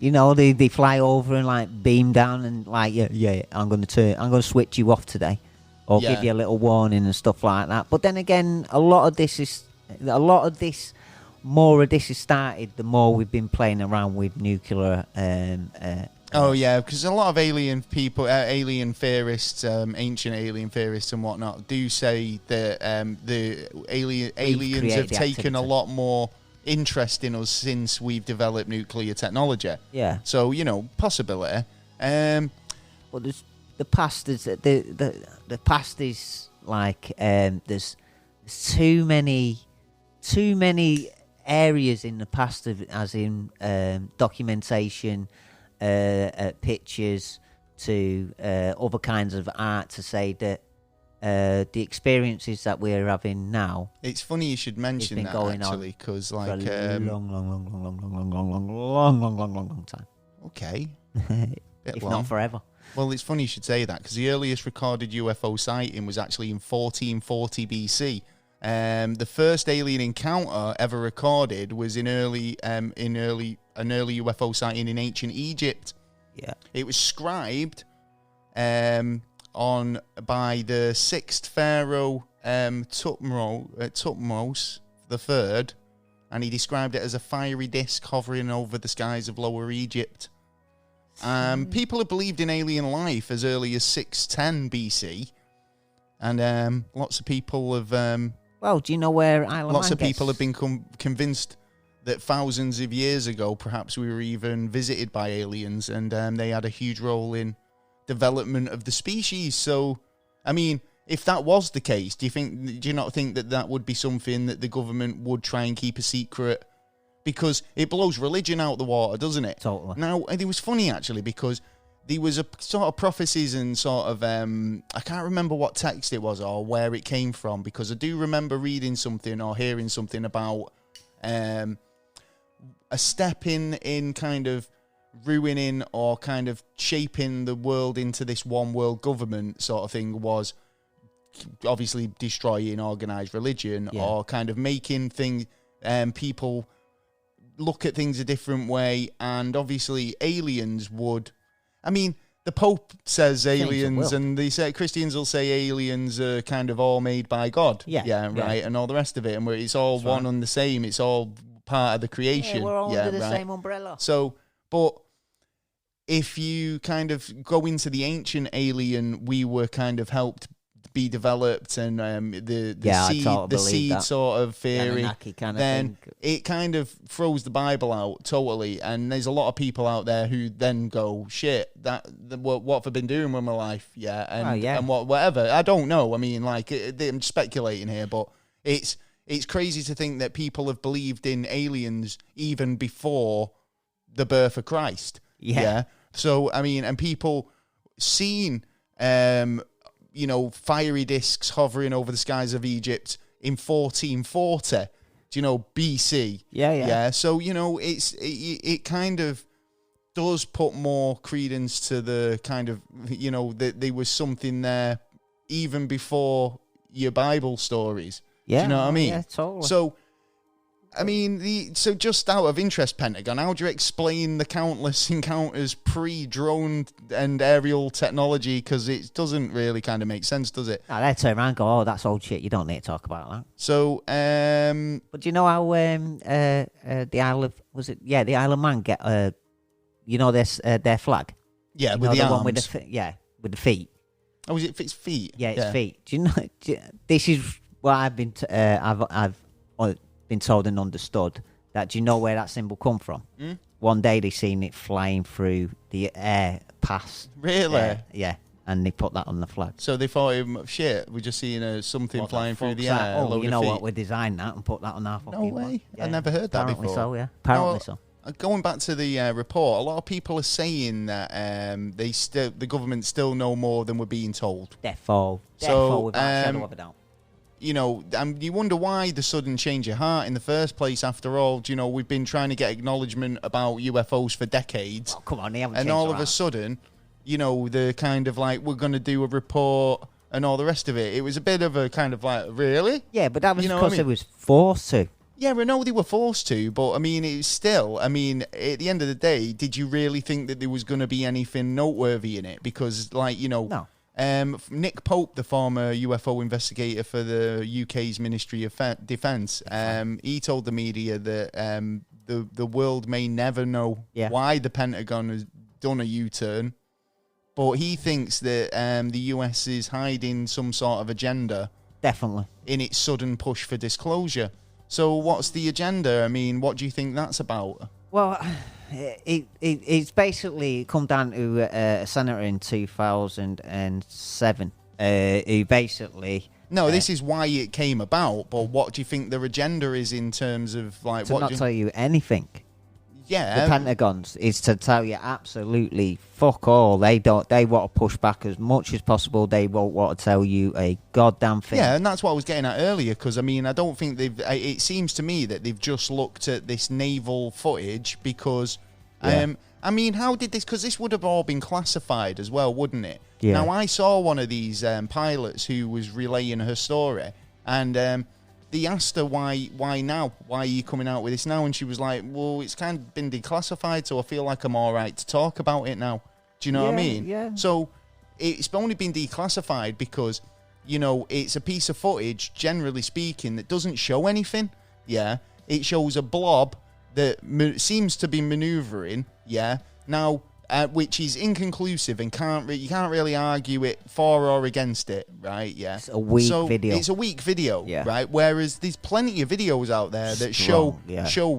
They fly over and like beam down and like, yeah, I'm going to switch you off today, or give you a little warning and stuff like that. But then again, more of this has started, the more we've been playing around with nuclear. Because a lot of alien people, alien theorists, ancient alien theorists and whatnot, do say that the aliens have taken a lot more interest in us since we've developed nuclear technology. Yeah. So possibility. Well, the past is the past is like there's too many areas in the past as in documentation, pictures, to other kinds of art to say that the experiences that we're having now. It's funny you should mention that actually, because like for a long time. Okay. If not forever. Well, it's funny you should say that because the earliest recorded UFO sighting was actually in 1440 BC. The first alien encounter ever recorded was an early UFO sighting in ancient Egypt. Yeah, it was scribed by the sixth pharaoh Thutmose III, and he described it as a fiery disc hovering over the skies of Lower Egypt. People have believed in alien life as early as 610 BC, and lots of people have. Well, do you know where Isle of Lots Man of people have been convinced that thousands of years ago, perhaps we were even visited by aliens, and they had a huge role in development of the species. So, I mean, if that was the case, do you not think that would be something that the government would try and keep a secret? Because it blows religion out the water, doesn't it? Totally. Now, it was funny actually because there was a sort of prophecies and sort of, I can't remember what text it was or where it came from, because I do remember reading something or hearing something about a step in kind of ruining or kind of shaping the world into this one world government sort of thing was obviously destroying organised religion, or kind of making things, people look at things a different way. And obviously aliens would... I mean, the Pope says aliens, and Christians will say aliens are kind of all made by God. Yeah, right, and all the rest of it. And it's all That's one and the same. It's all part of the creation. Yeah, we're all under the same umbrella. So, but if you kind of go into the ancient alien, we were kind of helped be developed, and the seed sort of theory, then it kind of throws the Bible out totally. And there's a lot of people out there who then go, shit, what have I been doing with my life? And whatever. I don't know. I mean, like, I'm speculating here, but it's crazy to think that people have believed in aliens even before the birth of Christ. Yeah. So, I mean, and people seen fiery discs hovering over the skies of Egypt in 1440, BC. Yeah. So, it kind of does put more credence to the kind of, that there was something there even before your Bible stories. Yeah. Do you know what I mean? Yeah, totally. So, I mean, so just out of interest, Pentagon, how do you explain the countless encounters pre-drone and aerial technology? Because it doesn't really kind of make sense, does it? No, they turn around and go, oh, that's old shit. You don't need to talk about that. So, but do you know how the Isle of the Isle of Man get their flag? Yeah, with the arms. One with the feet. Oh, is it? It's feet. Yeah, it's feet. Do you know? This is what I've been. I've been told and understood that. Do you know where that symbol come from? One day they seen it flying through the air past. Really? Yeah. and they put that on the flag. So they thought, shit, we're just seeing something flying through the air. Oh, you know what? We designed that and put that on our fucking No way. flag. Yeah. I never heard that Apparently before. so, yeah. Apparently so. Going back to the report, a lot of people are saying that the government still know more than we're being told. Defo without a shadow of a doubt. You know, you wonder why the sudden change of heart in the first place. After all, you know, we've been trying to get acknowledgement about UFOs for decades. Oh, come on, they haven't and changed all their of a heart. sudden, you know, the kind of like, we're going to do a report and all the rest of it. It was a bit of a kind of like, really? Yeah, but that was You know because what I mean? it was forced to. Yeah, I know they were forced to, but I mean, it's still, I mean, at the end of the day, did you really think that there was going to be anything noteworthy in it? Because, like, you know, No. Nick Pope, the former UFO investigator for the UK's Ministry of Defence, he told the media that the world may never know why the Pentagon has done a U-turn, but he thinks that the US is hiding some sort of agenda. Definitely. In its sudden push for disclosure. So what's the agenda? I mean, what do you think that's about? Well, it's basically come down to a senator in 2007 who basically... No, this is why it came about, but what do you think their agenda is in terms of, like... To not tell you anything. Yeah. The Pentagon's is to tell you absolutely fuck all. They want to push back as much as possible. They won't want to tell you a goddamn thing. Yeah, and that's what I was getting at earlier, because, I mean, I don't think they've... It seems to me that they've just looked at this naval footage because... I mean, how did this... Because this would have all been classified as well, wouldn't it? Yeah. Now, I saw one of these pilots who was relaying her story, and... they asked her why now? Why are you coming out with this now? And she was like, well, it's kind of been declassified, so I feel like I'm all right to talk about it now. Do you know what I mean? Yeah. So it's only been declassified because, you know, it's a piece of footage, generally speaking, that doesn't show anything. Yeah. It shows a blob that seems to be maneuvering. Yeah. Now, which is inconclusive and you can't really argue it for or against it, right? Yeah, it's a weak video. It's a weak video, right? Whereas there's plenty of videos out there that show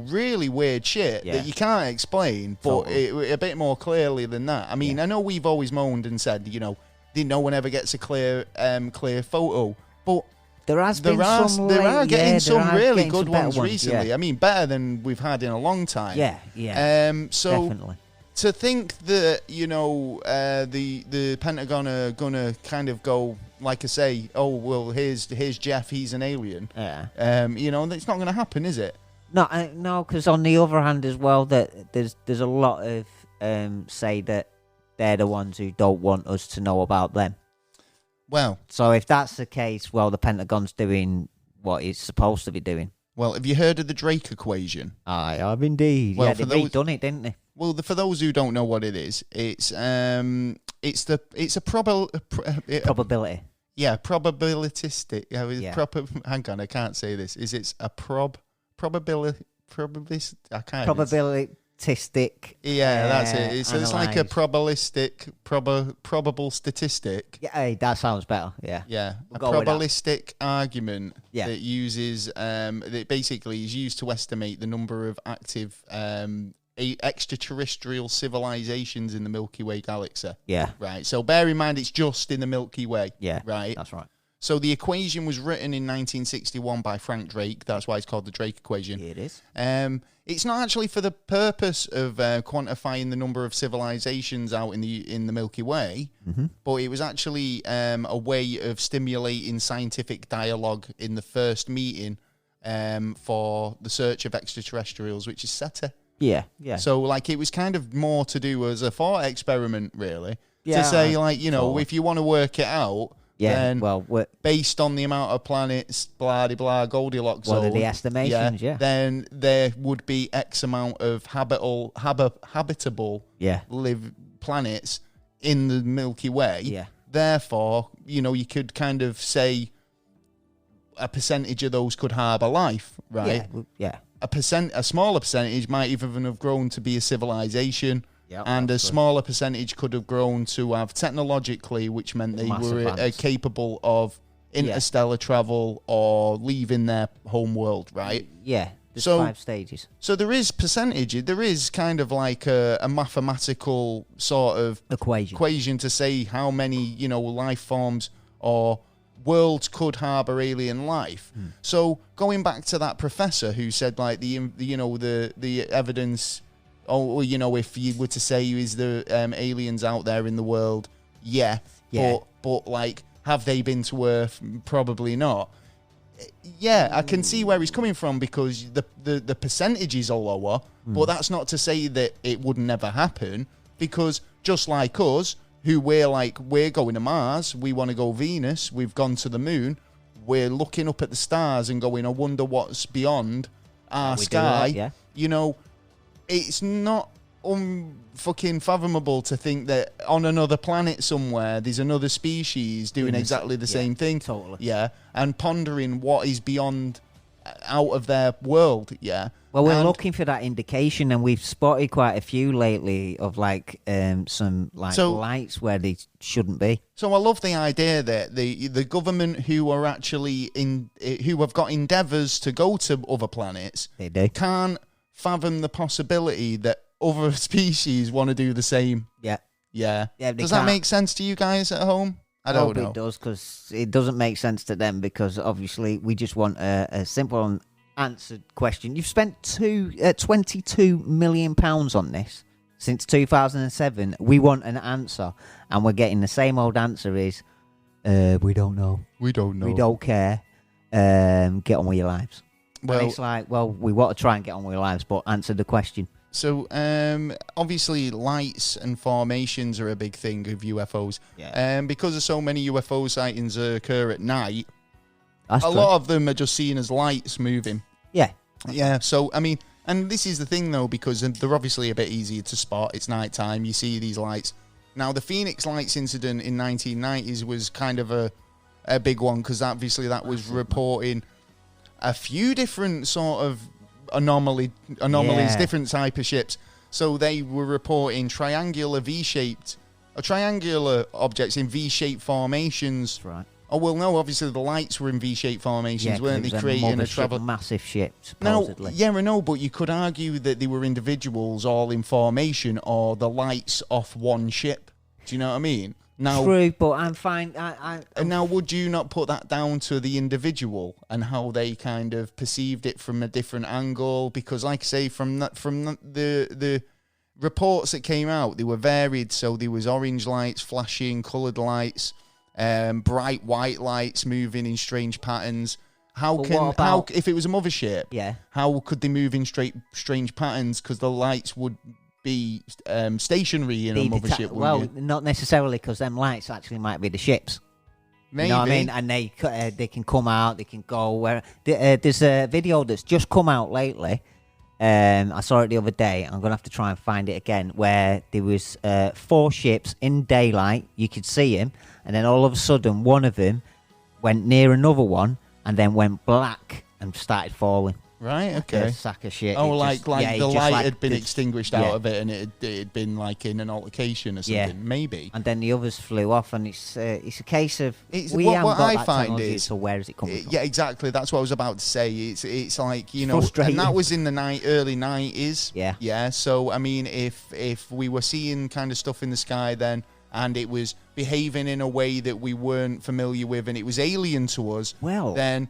really weird shit that you can't explain, but a bit more clearly than that. I mean, I know we've always moaned and said, you know, no one ever gets a clear photo, but there are getting some really good ones recently. I mean, better than we've had in a long time. Definitely. To think that, you know, the Pentagon are gonna kind of go, like I say, oh well, here's Jeff, he's an alien. Yeah. You know, it's not gonna happen, is it? No, because on the other hand as well, that there's a lot of say that they're the ones who don't want us to know about them. Well, so if that's the case, well, the Pentagon's doing what it's supposed to be doing. Well, have you heard of the Drake equation? I have indeed. Well, yeah, they've redone it, didn't they? Well, for those who don't know what it is, it's a probability. Yeah, probabilistic. Hang on, I can't say this. Is it a probability? I can't. Probabilistic. Yeah, that's it. So it's like a probable statistic. Yeah, hey, that sounds better. Yeah. Yeah, a probabilistic argument that uses that basically is used to estimate the number of active extra-terrestrial civilizations in the Milky Way galaxy. Yeah. Right. So bear in mind it's just in the Milky Way. Yeah. Right. That's right. So the equation was written in 1961 by Frank Drake. That's why it's called the Drake equation. It is. It's not actually for the purpose of quantifying the number of civilizations out in the Milky Way, but it was actually a way of stimulating scientific dialogue in the first meeting for the search of extraterrestrials, which is SETI. Yeah. So, like, it was kind of more to do as a thought experiment, really, to say, like, you know, if you want to work it out. Then, based on the amount of planets, blah, blah, blah, Goldilocks zone, the estimations, then there would be X amount of habitable planets in the Milky Way. Yeah. Therefore, you know, you could kind of say a percentage of those could harbour life, right? Yeah. A smaller percentage might even have grown to be a civilization. And a smaller percentage could have grown to have technologically, which meant they were capable of interstellar travel or leaving their home world, right? Yeah. There's 5 stages. So there is percentage. There is kind of like a mathematical sort of equation to say how many, life forms or worlds could harbour alien life. So going back to that professor who said like the evidence, if you were to say is there aliens out there in the world, yeah. But like, have they been to Earth? Probably not. Yeah, I can see where he's coming from because the percentages are lower, but that's not to say that it would never happen, because just like us, who we're going to Mars, we want to go Venus, we've gone to the moon, we're looking up at the stars and going, I wonder what's beyond our sky. It's not fucking fathomable to think that on another planet somewhere there's another species doing exactly the same thing. Totally. Yeah, and pondering what is beyond out of their world. Yeah. Well, we're looking for that indication, and we've spotted quite a few lately of some lights where they shouldn't be. So I love the idea that the government who are actually who have got endeavours to go to other planets, they can't fathom the possibility that other species want to do the same. Yeah. Does that make sense to you guys at home? I don't know. It does, because it doesn't make sense to them, because obviously we just want a simple answered question. You've spent £22 million on this since 2007. We want an answer, and we're getting the same old answer is, we don't know. We don't care. Get on with your lives. Well, and it's like, we want to try and get on with our lives, but answer the question. So, obviously, lights and formations are a big thing of UFOs. Yeah. Because of so many UFO sightings occur at night, a lot of them are just seen as lights moving. Yeah. Yeah, so, I mean, and this is the thing, though, because they're obviously a bit easier to spot. It's nighttime. You see these lights. Now, the Phoenix Lights incident in 1990s was kind of a big one, because obviously that was reporting a few different sort of anomalies, different type of ships. So they were reporting triangular objects in V-shaped formations. That's right. Oh, well, no, obviously the lights were in V-shaped formations, weren't they? Creating a travel massive ship, supposedly. No, yeah, I know, but you could argue that they were individuals all in formation, or the lights off one ship. Do you know what I mean? Now, true, but I'm fine. And now, would you not put that down to the individual and how they kind of perceived it from a different angle? Because, like I say, from the reports that came out, they were varied. So there was orange lights, flashing, coloured lights, bright white lights moving in strange patterns. If it was a mothership? Yeah. How could they move in strange patterns? Because the lights would be stationary in a mothership. Not necessarily, because them lights actually might be the ships. Maybe. You know what I mean? And they can come out, they can go where. There's a video that's just come out lately. I saw it the other day. I'm gonna have to try and find it again. Where there was 4 ships in daylight, you could see them, and then all of a sudden one of them went near another one, and then went black and started falling. Right, okay. A sack of shit. Oh, the light had been extinguished out of it, and it had been like in an altercation or something. Yeah. Maybe. And then the others flew off, and it's a case of what I find is, so where is it coming from? Yeah, exactly. That's what I was about to say. It's like, and that was in the early 90s. Yeah. Yeah. So I mean, if we were seeing kind of stuff in the sky then, and it was behaving in a way that we weren't familiar with, and it was alien to us, then.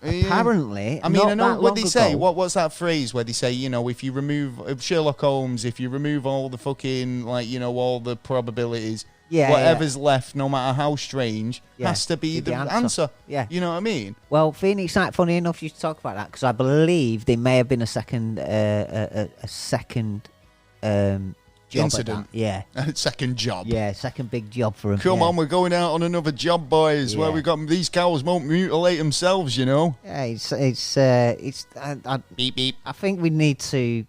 Apparently, I mean, I know what they say. What's that phrase where they say, if you remove Sherlock Holmes, if you remove all the fucking all the probabilities, whatever's left, no matter how strange, has to be the answer. Yeah, you know what I mean. Well, Phoenix Night. Funny enough, you talk about that, because I believe there may have been a second job incident. Yeah. Second job. Yeah, second big job for him. Come on, we're going out on another job, boys. Where we got these cows won't mutilate themselves, Yeah, it's beep beep. I think we need to,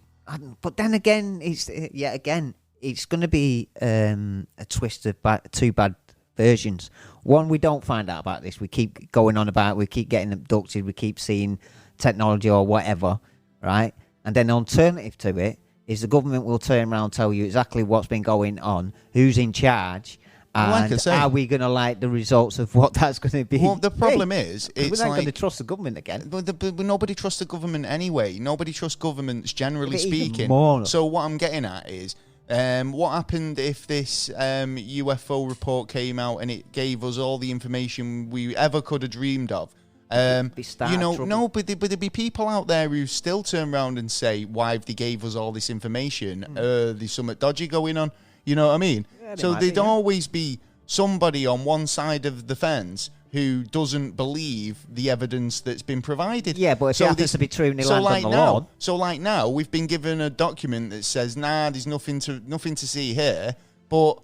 but then again, it's going to be a twist of two bad versions. One, we don't find out about this. We keep going on about it. We keep getting abducted. We keep seeing technology or whatever, right? And then the alternative to it is the government will turn around and tell you exactly what's been going on, who's in charge, And like I say, are we going to like the results of what that's going to be? Well, the problem is, it's we're not like, going to trust the government again. But nobody trusts the government anyway. Nobody trusts governments, generally speaking. More. So what I'm getting at is, what happened if this UFO report came out and it gave us all the information we ever could have dreamed of? But there'd be people out there who still turn around and say, why have they gave us all this information? There's something dodgy going on. You know what I mean? Yeah, so there'd always be somebody on one side of the fence who doesn't believe the evidence that's been provided. Yeah, but if it happens to be true and they land on the lawn. So like now, we've been given a document that says, there's nothing to see here. But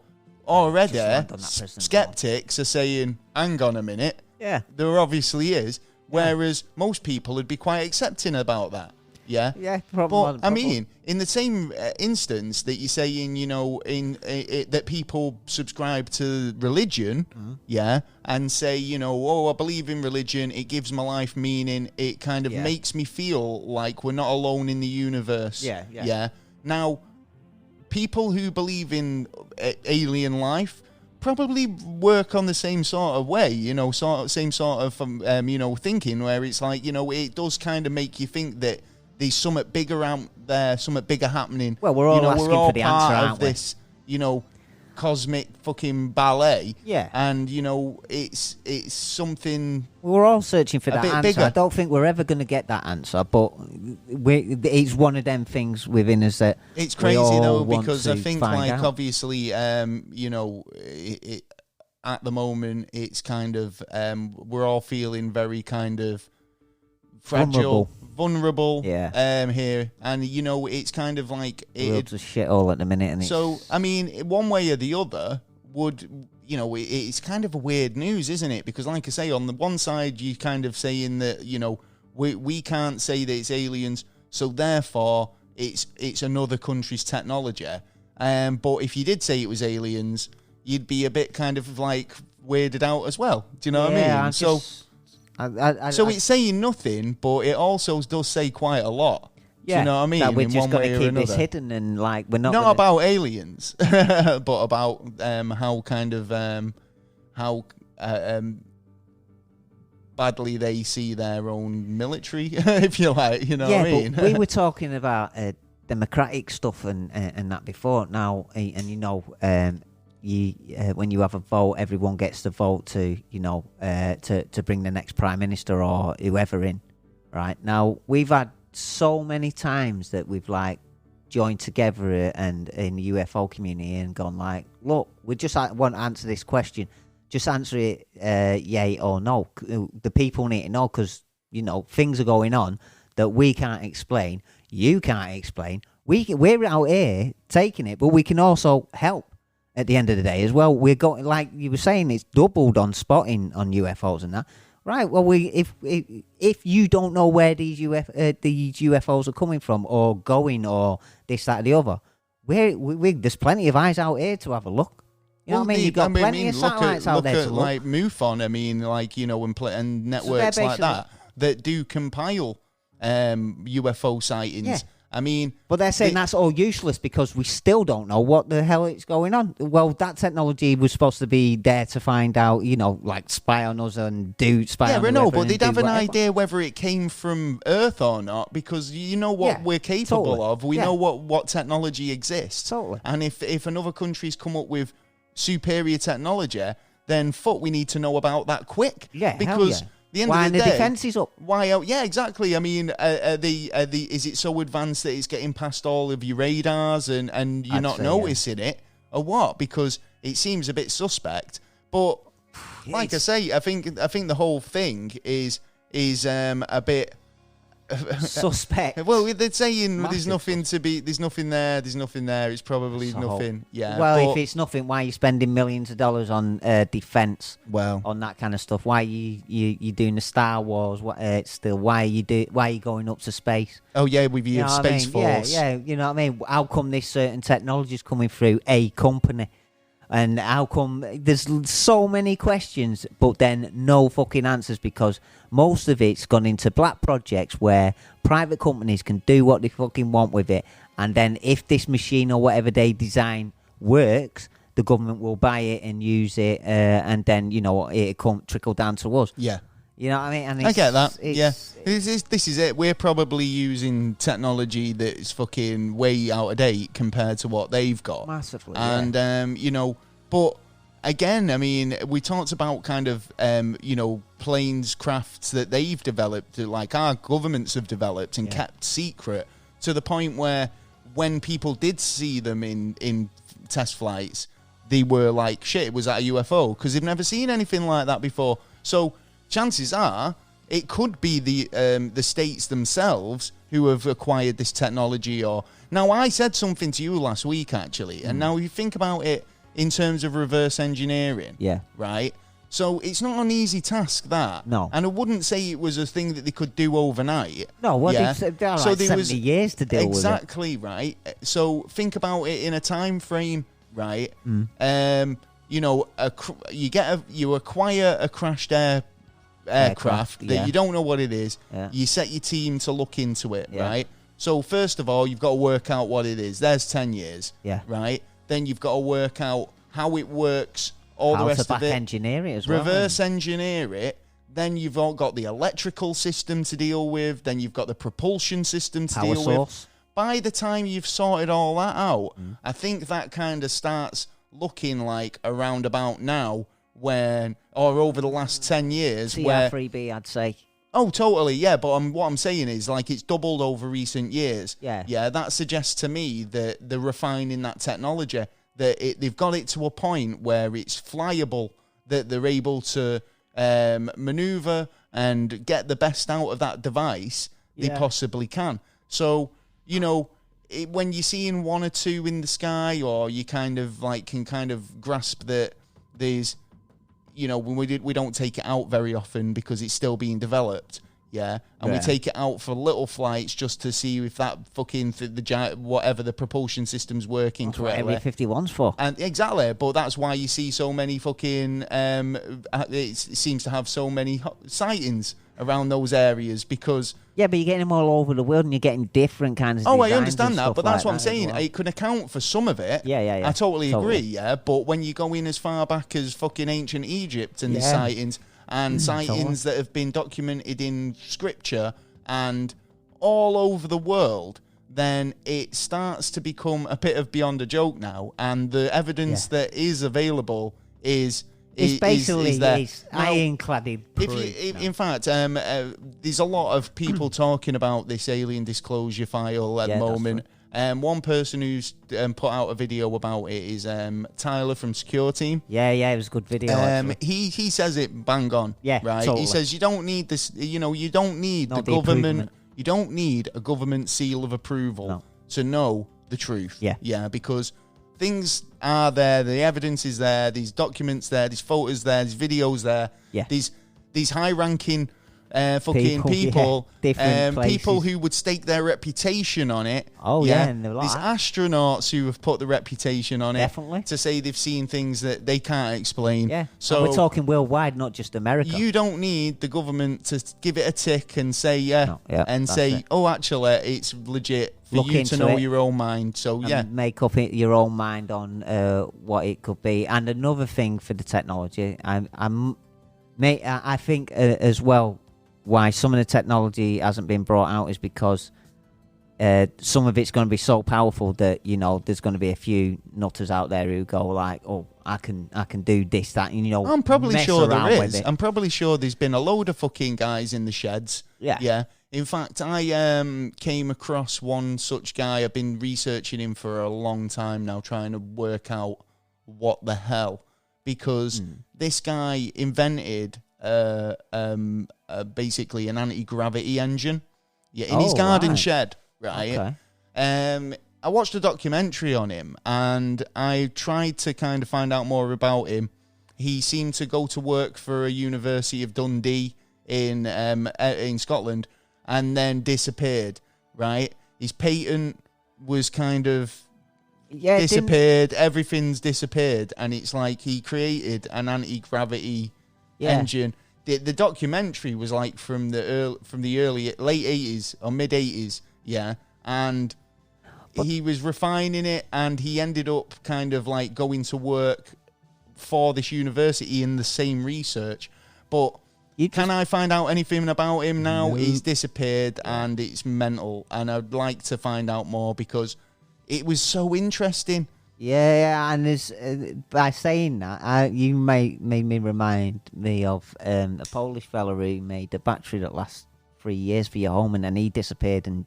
already, skeptics are saying, hang on a minute. Yeah. There obviously is. Whereas most people would be quite accepting about that. Yeah. Yeah. But I mean, in the same instance that you're saying, that people subscribe to religion, yeah, and say, I believe in religion. It gives my life meaning. It kind of makes me feel like we're not alone in the universe. Yeah. Now, people who believe in alien life probably work on the same sort of way, same sort of, thinking, where it's like, it does kind of make you think that there's something bigger out there, something bigger happening. Well, we're all asking for the answer, aren't we? This, cosmic fucking ballet. Yeah. And, it's something... We're all searching for that answer. Bigger. I don't think we're ever going to get that anser, but it's one of them things within us that it's crazy, though, because I think, out. obviously, at the moment, it's kind of... we're all feeling very kind of fragile, vulnerable here, and it's kind of like it's a shithole at the minute, and I mean, one way or the other would it's kind of a weird news, isn't it? Because like I say, on the one side you're kind of saying that we can't say that it's aliens, so therefore it's another country's technology, but if you did say it was aliens, you'd be a bit kind of like weirded out as well. Do you know what I mean? So it's saying nothing, but it also does say quite a lot. Yeah, do you know what I mean? That we're just going to keep this hidden, and like we're not about aliens, but about how kind of how badly they see their own military, if you like. You know what I mean? But we were talking about democratic stuff and that before. Now, and when you have a vote, everyone gets to vote to bring the next prime minister or whoever in. Right now, we've had so many times that we've like joined together and in the UFO community and gone like, look, we just want to answer this question. Just answer it, yay or no. The people need to know, because things are going on that we can't explain. You can't explain. We're out here taking it, but we can also help. At the end of the day, as well, we're going, like you were saying, it's doubled on spotting on UFOs and that. Right. Well, if you don't know where these UFOs are coming from or going or this, that, or the other, there's plenty of eyes out here to have a look. You know what I mean? You've got plenty of satellites out there to look. Like MUFON, I mean, like, and networks like that do compile UFO sightings. Yeah. I mean... But they're saying that's all useless because we still don't know what the hell is going on. Well, that technology was supposed to be there to find out, like spy on us and spy on us. Yeah, but they'd have an idea whether it came from Earth or not, because you know what we're capable of. We know what technology exists. Totally. And if another country's come up with superior technology, then we need to know about that quick. Yeah, because... The end why of the day, defence is up? Why? Yeah, exactly. I mean, is it so advanced that it's getting past all of your radars and you're not noticing it, or what? Because it seems a bit suspect. But like I say, I think the whole thing is a bit suspect. Well, they're saying there's nothing there. It's probably nothing. Yeah. Well, if it's nothing, why are you spending millions of dollars on defense? Well, on that kind of stuff. Why are you doing the Star Wars? Why are you going up to space? Oh yeah, with your Space Force. Yeah. You know what I mean? How come this certain technology is coming through a company? And how come there's so many questions, but then no fucking answers, because most of it's gone into black projects where private companies can do what they fucking want with it. And then if this machine or whatever they design works, the government will buy it and use it, and then it come trickle down to us. Yeah. You know what I mean? And I get that. Yeah. This is it. We're probably using technology that's fucking way out of date compared to what they've got. Massively. And, but again, I mean, we talked about kind of, planes, crafts that they've developed, like our governments have developed and kept secret, to the point where when people did see them in test flights, they were like, shit, it was that a UFO? Because they've never seen anything like that before. So chances are it could be the states themselves who have acquired this technology. Or now, I said something to you last week, actually, and now you think about it in terms of reverse engineering. Yeah. Right? So it's not an easy task, that. No. And I wouldn't say it was a thing that they could do overnight. No, well, they've like 70 years to deal with it. Exactly, right? So think about it in a time frame, right? You acquire a crashed aircraft that you don't know what it is. Yeah. You set your team to look into it, right? So first of all, you've got to work out what it is. There's 10 years, right? Then you've got to work out how it works, all the rest of it. Engineer it as well. Reverse engineer it. Then you've all got the electrical system to deal with. Then you've got the propulsion system to deal with. By the time you've sorted all that out, I think that kind of starts looking like around about now, or over the last 10 years. CR3B, I'd say. Oh, totally, yeah. But what I'm saying is, like, it's doubled over recent years. Yeah. Yeah, that suggests to me that they're refining that technology, that they've got it to a point where it's flyable, that they're able to maneuver and get the best out of that device they possibly can. So, when you're seeing one or two in the sky, or you kind of like can kind of grasp that there's, when we don't take it out very often because it's still being developed, and we take it out for little flights just to see if that fucking whatever the propulsion system's working correctly. What Area 51's for. And exactly, but that's why you see so many fucking. It seems to have so many sightings around those areas because. Yeah, but you're getting them all over the world, and you're getting different kinds of. Oh, I understand that, but that's what I'm saying. Well. It could account for some of it. Yeah. I totally agree. Yeah, but when you go in as far back as fucking ancient Egypt and the sightings. And sightings that have been documented in scripture and all over the world, then it starts to become a bit of beyond a joke now. And the evidence that is available is basically there. Ironcladded proof. In fact, there's a lot of people talking about this alien disclosure file at the moment. One person who's put out a video about it is Tyler from Secure Team. Yeah, it was a good video. He says it bang on. Yeah, right. Totally. He says you don't need this. You don't need the government. You don't need a government seal of approval to know the truth. Yeah, because things are there. The evidence is there. These documents there. These photos there. These videos there. Yeah. These high-ranking. People who would stake their reputation on it. Oh, and they're like these astronauts who have put the reputation on it to say they've seen things that they can't explain. Yeah, so and we're talking worldwide, not just America. You don't need the government to give it a tick and say oh, actually, it's legit for you to know your own mind. So make up your own mind on what it could be. And another thing for the technology, I think as well. Why some of the technology hasn't been brought out is because some of it's going to be so powerful that there's going to be a few nutters out there who go like, oh, I can do this, that, and I'm probably sure there is. I'm probably sure there's been a load of fucking guys in the sheds. Yeah. In fact, I came across one such guy. I've been researching him for a long time now, trying to work out what the hell, because this guy invented. Basically an anti-gravity engine in his garden shed, right? Okay. I watched a documentary on him and I tried to kind of find out more about him. He seemed to go to work for a University of Dundee in Scotland and then disappeared, right? His patent was kind of disappeared. Everything's disappeared, and it's like he created an anti-gravity engine. The documentary was like from the late 80s or mid 80s, and he was refining it, and he ended up kind of like going to work for this university in the same research. But can I find out anything about him now? He's disappeared, and it's mental, and I'd like to find out more because it was so interesting. Yeah, and there's, by saying that, you made me remind me of a Polish fella who made a battery that lasts 3 years for your home, and then he disappeared, and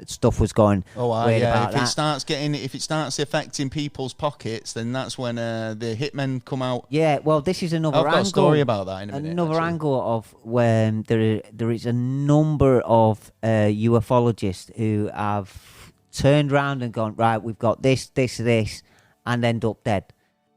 stuff was going weird about that. If it starts affecting people's pockets, then that's when the hitmen come out. Yeah, well, this is another angle. I've got a story about that in a minute. Another angle of when there is a number of ufologists who have turned around and gone, right, we've got this, and end up dead.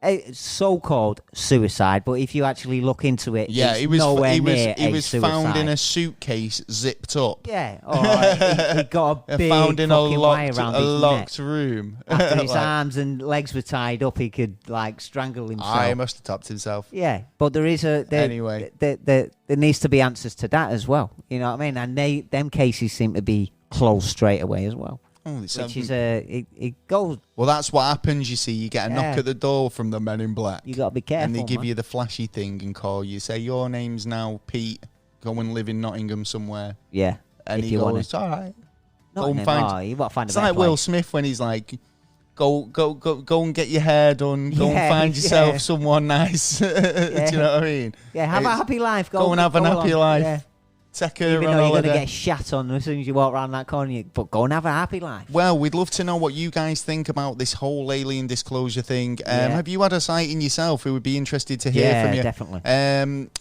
It's so-called suicide, but if you actually look into it, he was found in a suitcase zipped up. Yeah, he got a big found in wire around his locked neck. room. After his arms and legs were tied up, he could like strangle himself. I must have topped himself. Yeah, but there is anyway. There needs to be answers to that as well. You know what I mean? And them cases seem to be closed straight away as well. Which is it goes. Well, that's what happens. You see, you get a knock at the door from the Men in Black. You got to be careful, and they give you the flashy thing and call you. Say your name's now Pete. Go and live in Nottingham somewhere. Yeah, and he goes, "It's all right." Go and find. You got to find. It's like Will Smith when he's like, "Go and get your hair done. Go and find yourself someone nice." Do you know what I mean? Yeah, have a happy life. Go and have an happy life. Yeah. Take her Even on though you're holiday. going to get shat on as soon as you walk around that corner, but go and have a happy life. Well, we'd love to know what you guys think about this whole alien disclosure thing. Have you had a sighting yourself? We would be interested to hear from you. Yeah, definitely.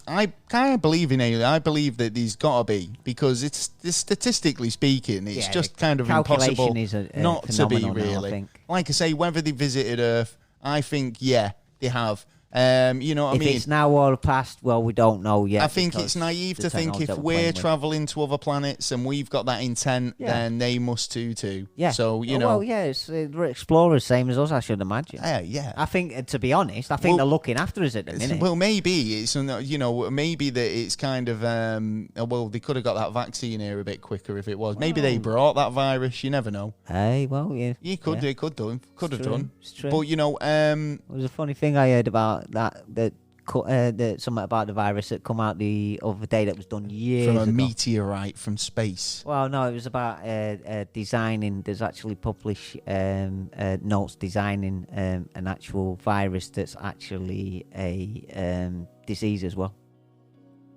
I kind of believe in alien. I believe that there's got to be, because it's statistically speaking, it's just kind of impossible not to be, really. I think. Like I say, whether they visited Earth, I think, they have. You know what I mean? If it's now or past, well, we don't know yet. I think it's naive to think if we're travelling to other planets and we've got that intent, then they must too. Yeah. So, you know. Well, yeah, we're explorers, same as us, I should imagine. Yeah. I think, to be honest, they're looking after us at the minute. Well, maybe it's, maybe that it's kind of, they could have got that vaccine here a bit quicker if it was. Maybe they brought that virus. You never know. Hey, well, yeah. They could have done. It's true. But, it was a funny thing I heard about that something about the virus that come out the other day that was done years ago. From a meteorite from space. Well, no, it was about designing. There's actually published notes designing an actual virus that's actually a disease as well.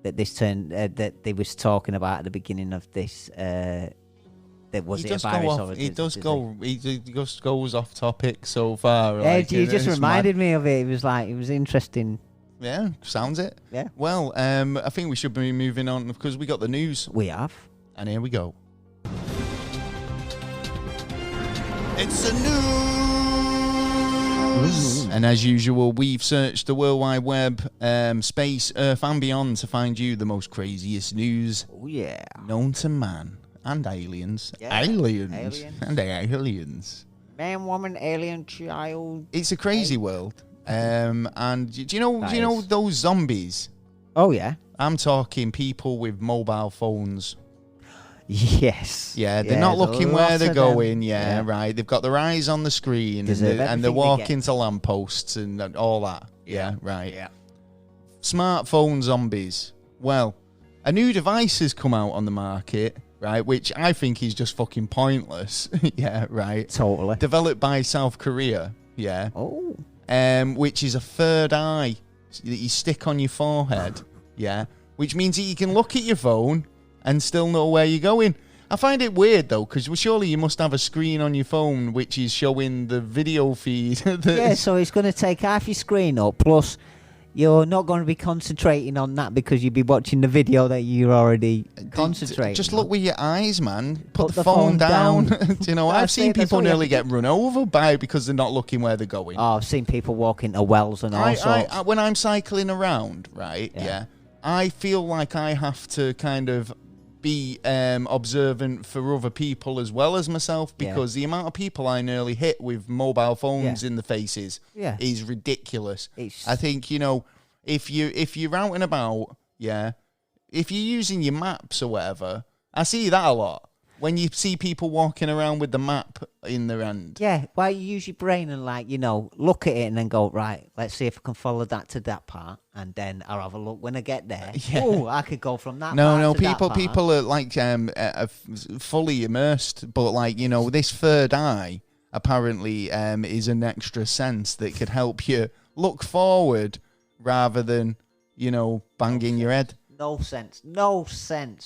That that they was talking about at the beginning of this. That was a virus or a disease? He just goes off topic so far. Yeah, you just reminded me of it. It was interesting. Yeah, sounds it. Yeah. Well, I think we should be moving on because we got the news. We have. And here we go. It's the news! And as usual, we've searched the World Wide Web, space, Earth and beyond to find you the most craziest news known to man. And aliens. Yeah. Aliens. And aliens. Man, woman, alien, child. It's a crazy world. And do you know those zombies? Oh, yeah. I'm talking people with mobile phones. Yes. Yeah, they're not looking where they're going. Yeah, right. They've got their eyes on the screen and they're walking to lampposts and all that. Yeah, right. Yeah. Smartphone zombies. Well, a new device has come out on the market. Right, which I think is just fucking pointless. Yeah, right. Totally. Developed by South Korea. Yeah. Oh. Which is a third eye that you stick on your forehead. Yeah. Which means that you can look at your phone and still know where you're going. I find it weird though, because surely you must have a screen on your phone which is showing the video feed. Yeah, so it's going to take half your screen up, plus you're not going to be concentrating on that because you'll be watching the video that you're already concentrating. Just look with your eyes, man. Put the phone down. Do you know, I've seen people nearly get run over because they're not looking where they're going. Oh, I've seen people walk into wells and all sorts. When I'm cycling around, right, I feel like I have to kind of be observant for other people as well as myself, because the amount of people I nearly hit with mobile phones in the faces is ridiculous. I think, if you're out and about, if you're using your maps or whatever, I see that a lot. When you see people walking around with the map in their hand. Yeah, why you use your brain and look at it and then go, right, let's see if I can follow that to that part, and then I'll have a look when I get there. Yeah. Oh, I could go from that part to that part. People are like fully immersed, but this third eye apparently is an extra sense that could help you look forward rather than, banging your head. No sense,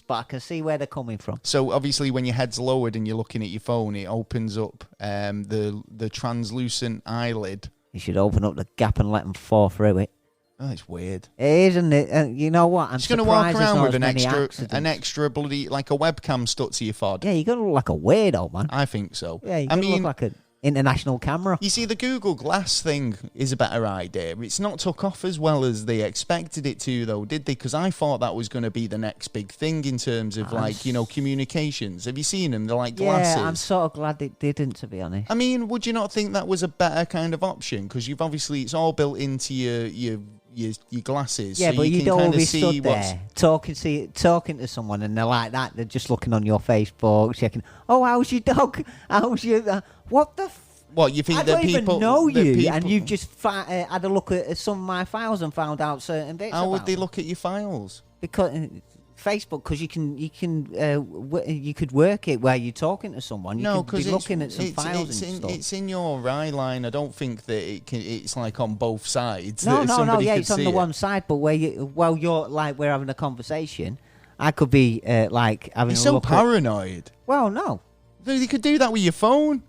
but I can see where they're coming from. So obviously when your head's lowered and you're looking at your phone, it opens up the translucent eyelid. You should open up the gap and let them fall through it. Oh, it's weird. It is, isn't it? You know what? I'm just going to walk around with an extra bloody, like a webcam stuck to your fod. Yeah, you're going to look like a weirdo, man. I think so. Yeah, you're going to look like an international camera. You see, the Google Glass thing is a better idea. It's not took off as well as they expected it to, though, did they? Because I thought that was going to be the next big thing in terms of, communications. Have you seen them? They're like glasses. Yeah, I'm sort of glad it didn't, to be honest. I mean, would you not think that was a better kind of option? Because it's all built into your glasses. Yeah, so but you don't can be see stood there talking to someone and they're like that. They're just looking on your Facebook, checking, oh, how's your dog? How's your... what the... What, you think that people... I don't even know you, and you've just had a look at some of my files and found out certain bits. How would they look at your files? Because Facebook, because you could work it where you're talking to someone. You could be looking at some files and stuff. It's in your eye line. I don't think that it's like on both sides. No. Yeah, it's on the one side, but you're like we're having a conversation, I could be having a look. You're so paranoid. Well, no. You could do that with your phone.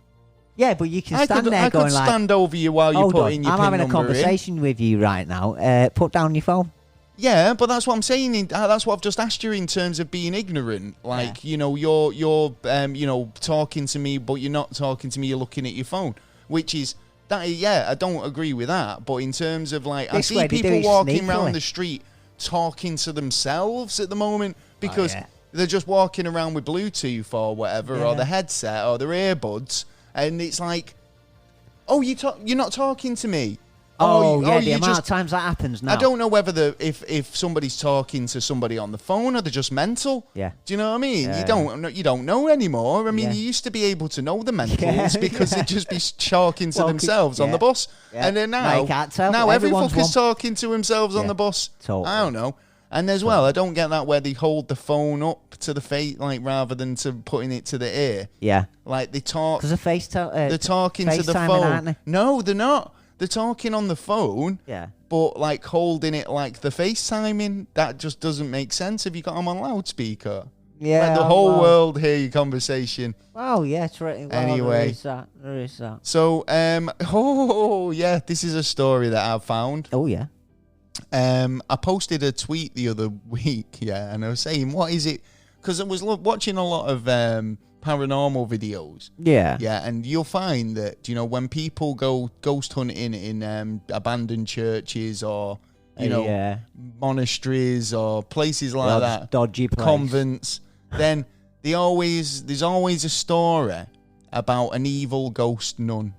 Yeah, but you can stand there going like... I could stand over you while you're putting your PIN number in. I'm having a conversation with you right now. Put down your phone. Yeah, but that's what I'm saying. That's what I've just asked you in terms of being ignorant. Like, you're talking to me, but you're not talking to me. You're looking at your phone, which is... I don't agree with that. But in terms of, I see people walking around the street talking to themselves at the moment because they're just walking around with Bluetooth or whatever, or the headset or their earbuds. And it's like, oh, you're not talking to me. The amount of times that happens now. I don't know whether if somebody's talking to somebody on the phone or they're just mental. Yeah. Do you know what I mean? Yeah. You don't know anymore. I mean, you used to be able to know the mentals because they'd just be talking to themselves on the bus. Yeah. And then now every fucker's talking to themselves on the bus. Totally. I don't know. And as well, I don't get that where they hold the phone up to the face, rather than to putting it to the ear. Yeah. Like they talk. Because they're talking to the phone. Aren't they? No, they're not. They're talking on the phone. Yeah. But holding it like the FaceTiming, that just doesn't make sense. Have you got them on loudspeaker? Yeah. Let the whole world hear your conversation. Oh, yeah, it's right. Well, anyway. There is that. So, this is a story that I've found. Oh, yeah. I posted a tweet the other week, and I was saying, what is it? Because I was watching a lot of paranormal videos. Yeah. Yeah, and you'll find that, when people go ghost hunting in abandoned churches or, monasteries or places like that. Dodgy place. Convents, then there's always a story about an evil ghost nun.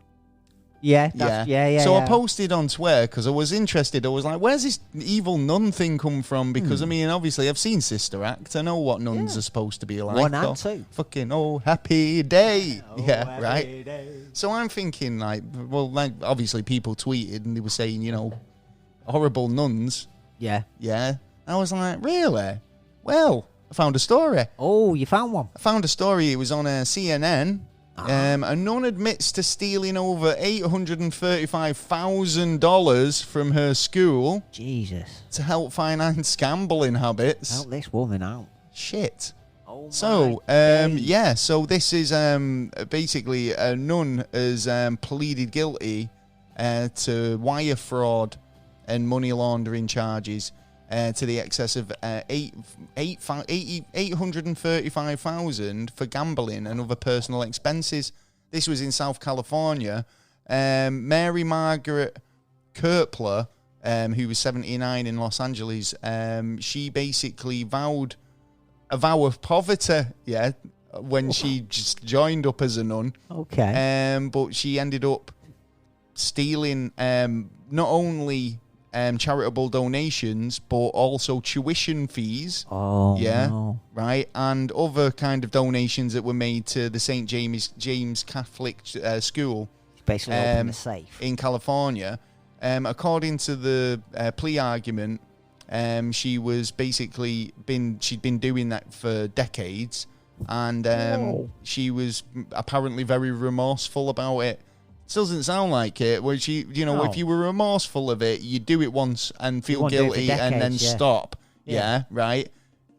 Yeah. So I posted on Twitter because I was interested. I was like, where's this evil nun thing come from? Because, I mean, obviously I've seen Sister Act. I know what nuns are supposed to be like. 1 and 2. Fucking, happy day. Happy right? Day. So I'm thinking, obviously people tweeted and they were saying, horrible nuns. Yeah. Yeah. I was like, really? Well, I found a story. Oh, you found one? I found a story. It was on CNN. A nun admits to stealing over $835,000 from her school. Jesus. To help finance gambling habits. Help this woman out. Shit. Oh, so, so this is basically a nun has pleaded guilty to wire fraud and money laundering charges to the excess of $835,000 for gambling and other personal expenses. This was in South California. Mary Margaret Kerpler, who was 79 in Los Angeles, she basically vowed a vow of poverty, when she just joined up as a nun. Okay. But she ended up stealing not only charitable donations, but also tuition fees. Oh, yeah, no. right, and other kind of donations that were made to the St. James Catholic School. Basically, open the safe in California. According to the plea argument, she'd been doing that for decades, and she was apparently very remorseful about it. Doesn't sound like it. Where she, if you were remorseful of it, you do it once and feel guilty and then stop. Yeah, right.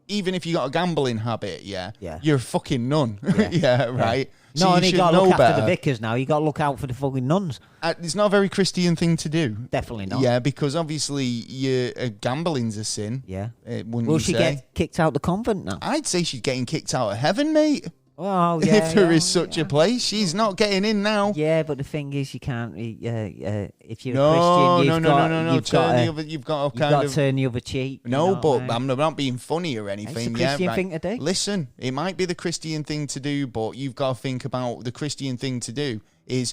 Even if you got a gambling habit, you're a fucking nun. Right. So no, and you got to look after the vicars now. You got to look out for the fucking nuns. It's not a very Christian thing to do. Definitely not. Yeah, because obviously gambling's a sin. Yeah. Will she get kicked out the convent now? I'd say she's getting kicked out of heaven, mate. Oh, yeah. If there is such a place, she's not getting in now. Yeah, but the thing is, you can't. If you're a Christian, you've got to turn the other cheek. No, but I'm not being funny or anything. It's a Christian thing to do. Listen, it might be the Christian thing to do, but you've got to think about the Christian thing to do is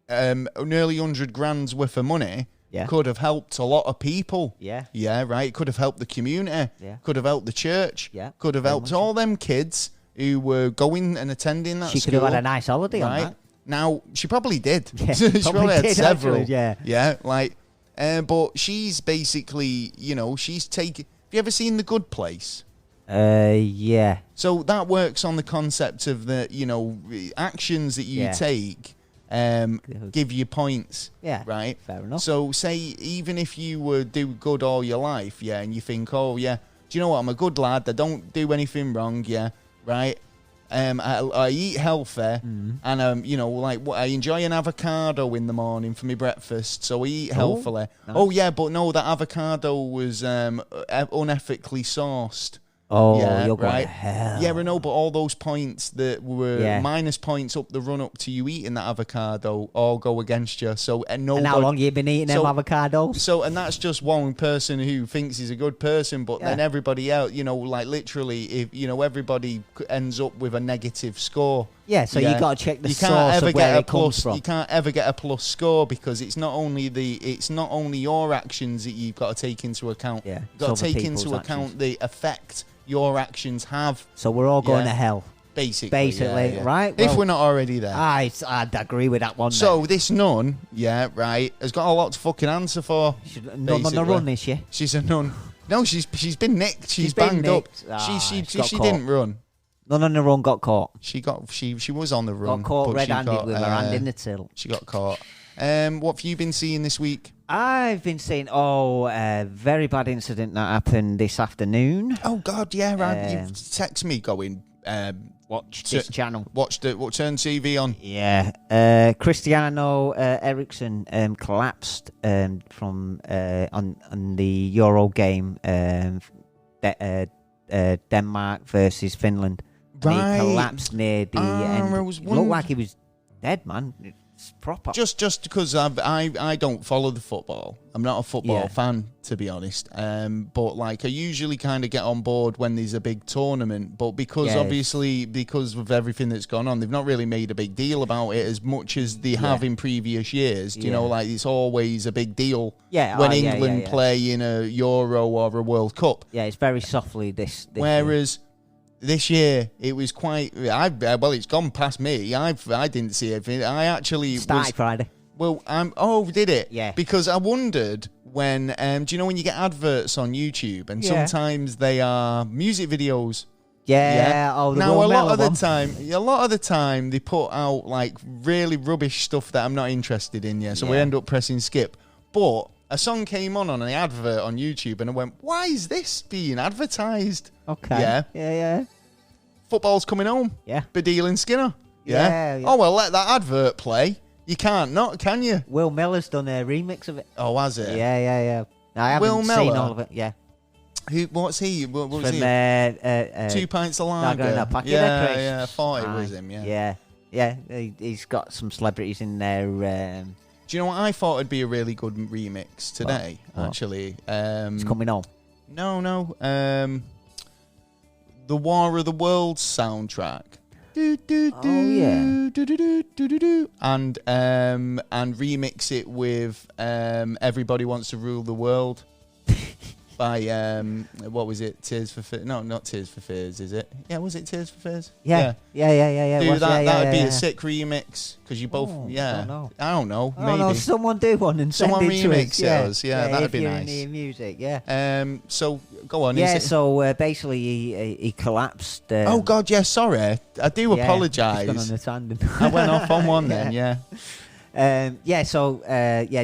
nearly 100 grand's worth of money. Yeah. Could have helped a lot of people. Yeah. Yeah, right. Could have helped the community. Yeah. Could have helped the church. Yeah. Could have helped all them kids who were going and attending that school. She could have had a nice holiday on that. Now, she probably did. Yeah, she probably had several. Actually, yeah. Yeah, but she's basically, she's taking... Have you ever seen The Good Place? Yeah. So that works on the concept of the, actions that you take give you points. Yeah. Right? Fair enough. So say, even if you were do good all your life, and you think, oh, yeah, do you know what? I'm a good lad. I don't do anything wrong, right? I eat healthy, and I enjoy an avocado in the morning for my breakfast, so I eat healthily. Nice. Oh yeah, but no, that avocado was unethically sourced. Oh, you're going to hell. Yeah, I know, but all those points that were minus points up the run up to you eating that avocado all go against you. So and how long you been eating them avocados? So, and that's just one person who thinks he's a good person, but then everybody else, literally, if everybody ends up with a negative score. Yeah, so you got to check the source of where it comes from. You can't ever get a plus score because it's not only your actions that you've got to take into account. Yeah, you've got to take into account the effect your actions have. So we're all going to hell. Basically, right? Well, if we're not already there. I'd agree with that one. So this nun, has got a lot to fucking answer for. She's nun on the run, is she? She's a nun. No, she's been nicked. She's banged up. She didn't run. None on the run got caught. She was on the run. Got caught red-handed with her hand in the till. She got caught. What have you been seeing this week? I've been seeing a very bad incident that happened this afternoon. Oh God, yeah, right. You text me going. Watch this channel. Turn TV on. Yeah. Cristiano Eriksen collapsed from on the Euro game. Denmark versus Finland. Right. He collapsed near the end. It looked like he was dead, man. It's proper. Just because I don't follow the football. I'm not a football fan, to be honest. But I usually kind of get on board when there's a big tournament. But because of everything that's gone on, they've not really made a big deal about it as much as they have in previous years. Do you know, it's always a big deal when England play in a Euro or a World Cup. Yeah, it's very softly this Whereas this year it was quite. It's gone past me. I didn't see it. I actually started Friday. Well, did it? Yeah. Because I wondered when. Do you know when you get adverts on YouTube and sometimes they are music videos? Yeah. Oh, now a lot of the time they put out really rubbish stuff that I'm not interested in. Yeah. So we end up pressing skip. But a song came on an advert on YouTube, and I went, "Why is this being advertised?" Okay. Yeah. Football's coming home. Yeah. Badil and Skinner. Yeah. Oh well, let that advert play. You can't not, can you? Will Miller's done a remix of it. Oh, has it? Yeah. I haven't seen all of it. Yeah. What's he? What was From, he? 2 pints of lager. No, yeah. I thought it was him. Yeah. He's got some celebrities in there. Do you know what I thought would be a really good remix today? What? Actually, it's coming on. No. The War of the Worlds soundtrack. and remix it with Everybody Wants to Rule the World by what was it? Tears for Fears? No, not Tears for Fears, is it? Yeah, was it Tears for Fears? Yeah. Do that. That'd be a sick remix because you both. I don't know. Maybe someone do one and someone send it remix to us. yours. Yeah, that'd be nice. If you're music, So go on. Yeah. So basically, he collapsed. Oh God, yeah. Sorry, I do apologise. I went off on one then. Yeah. So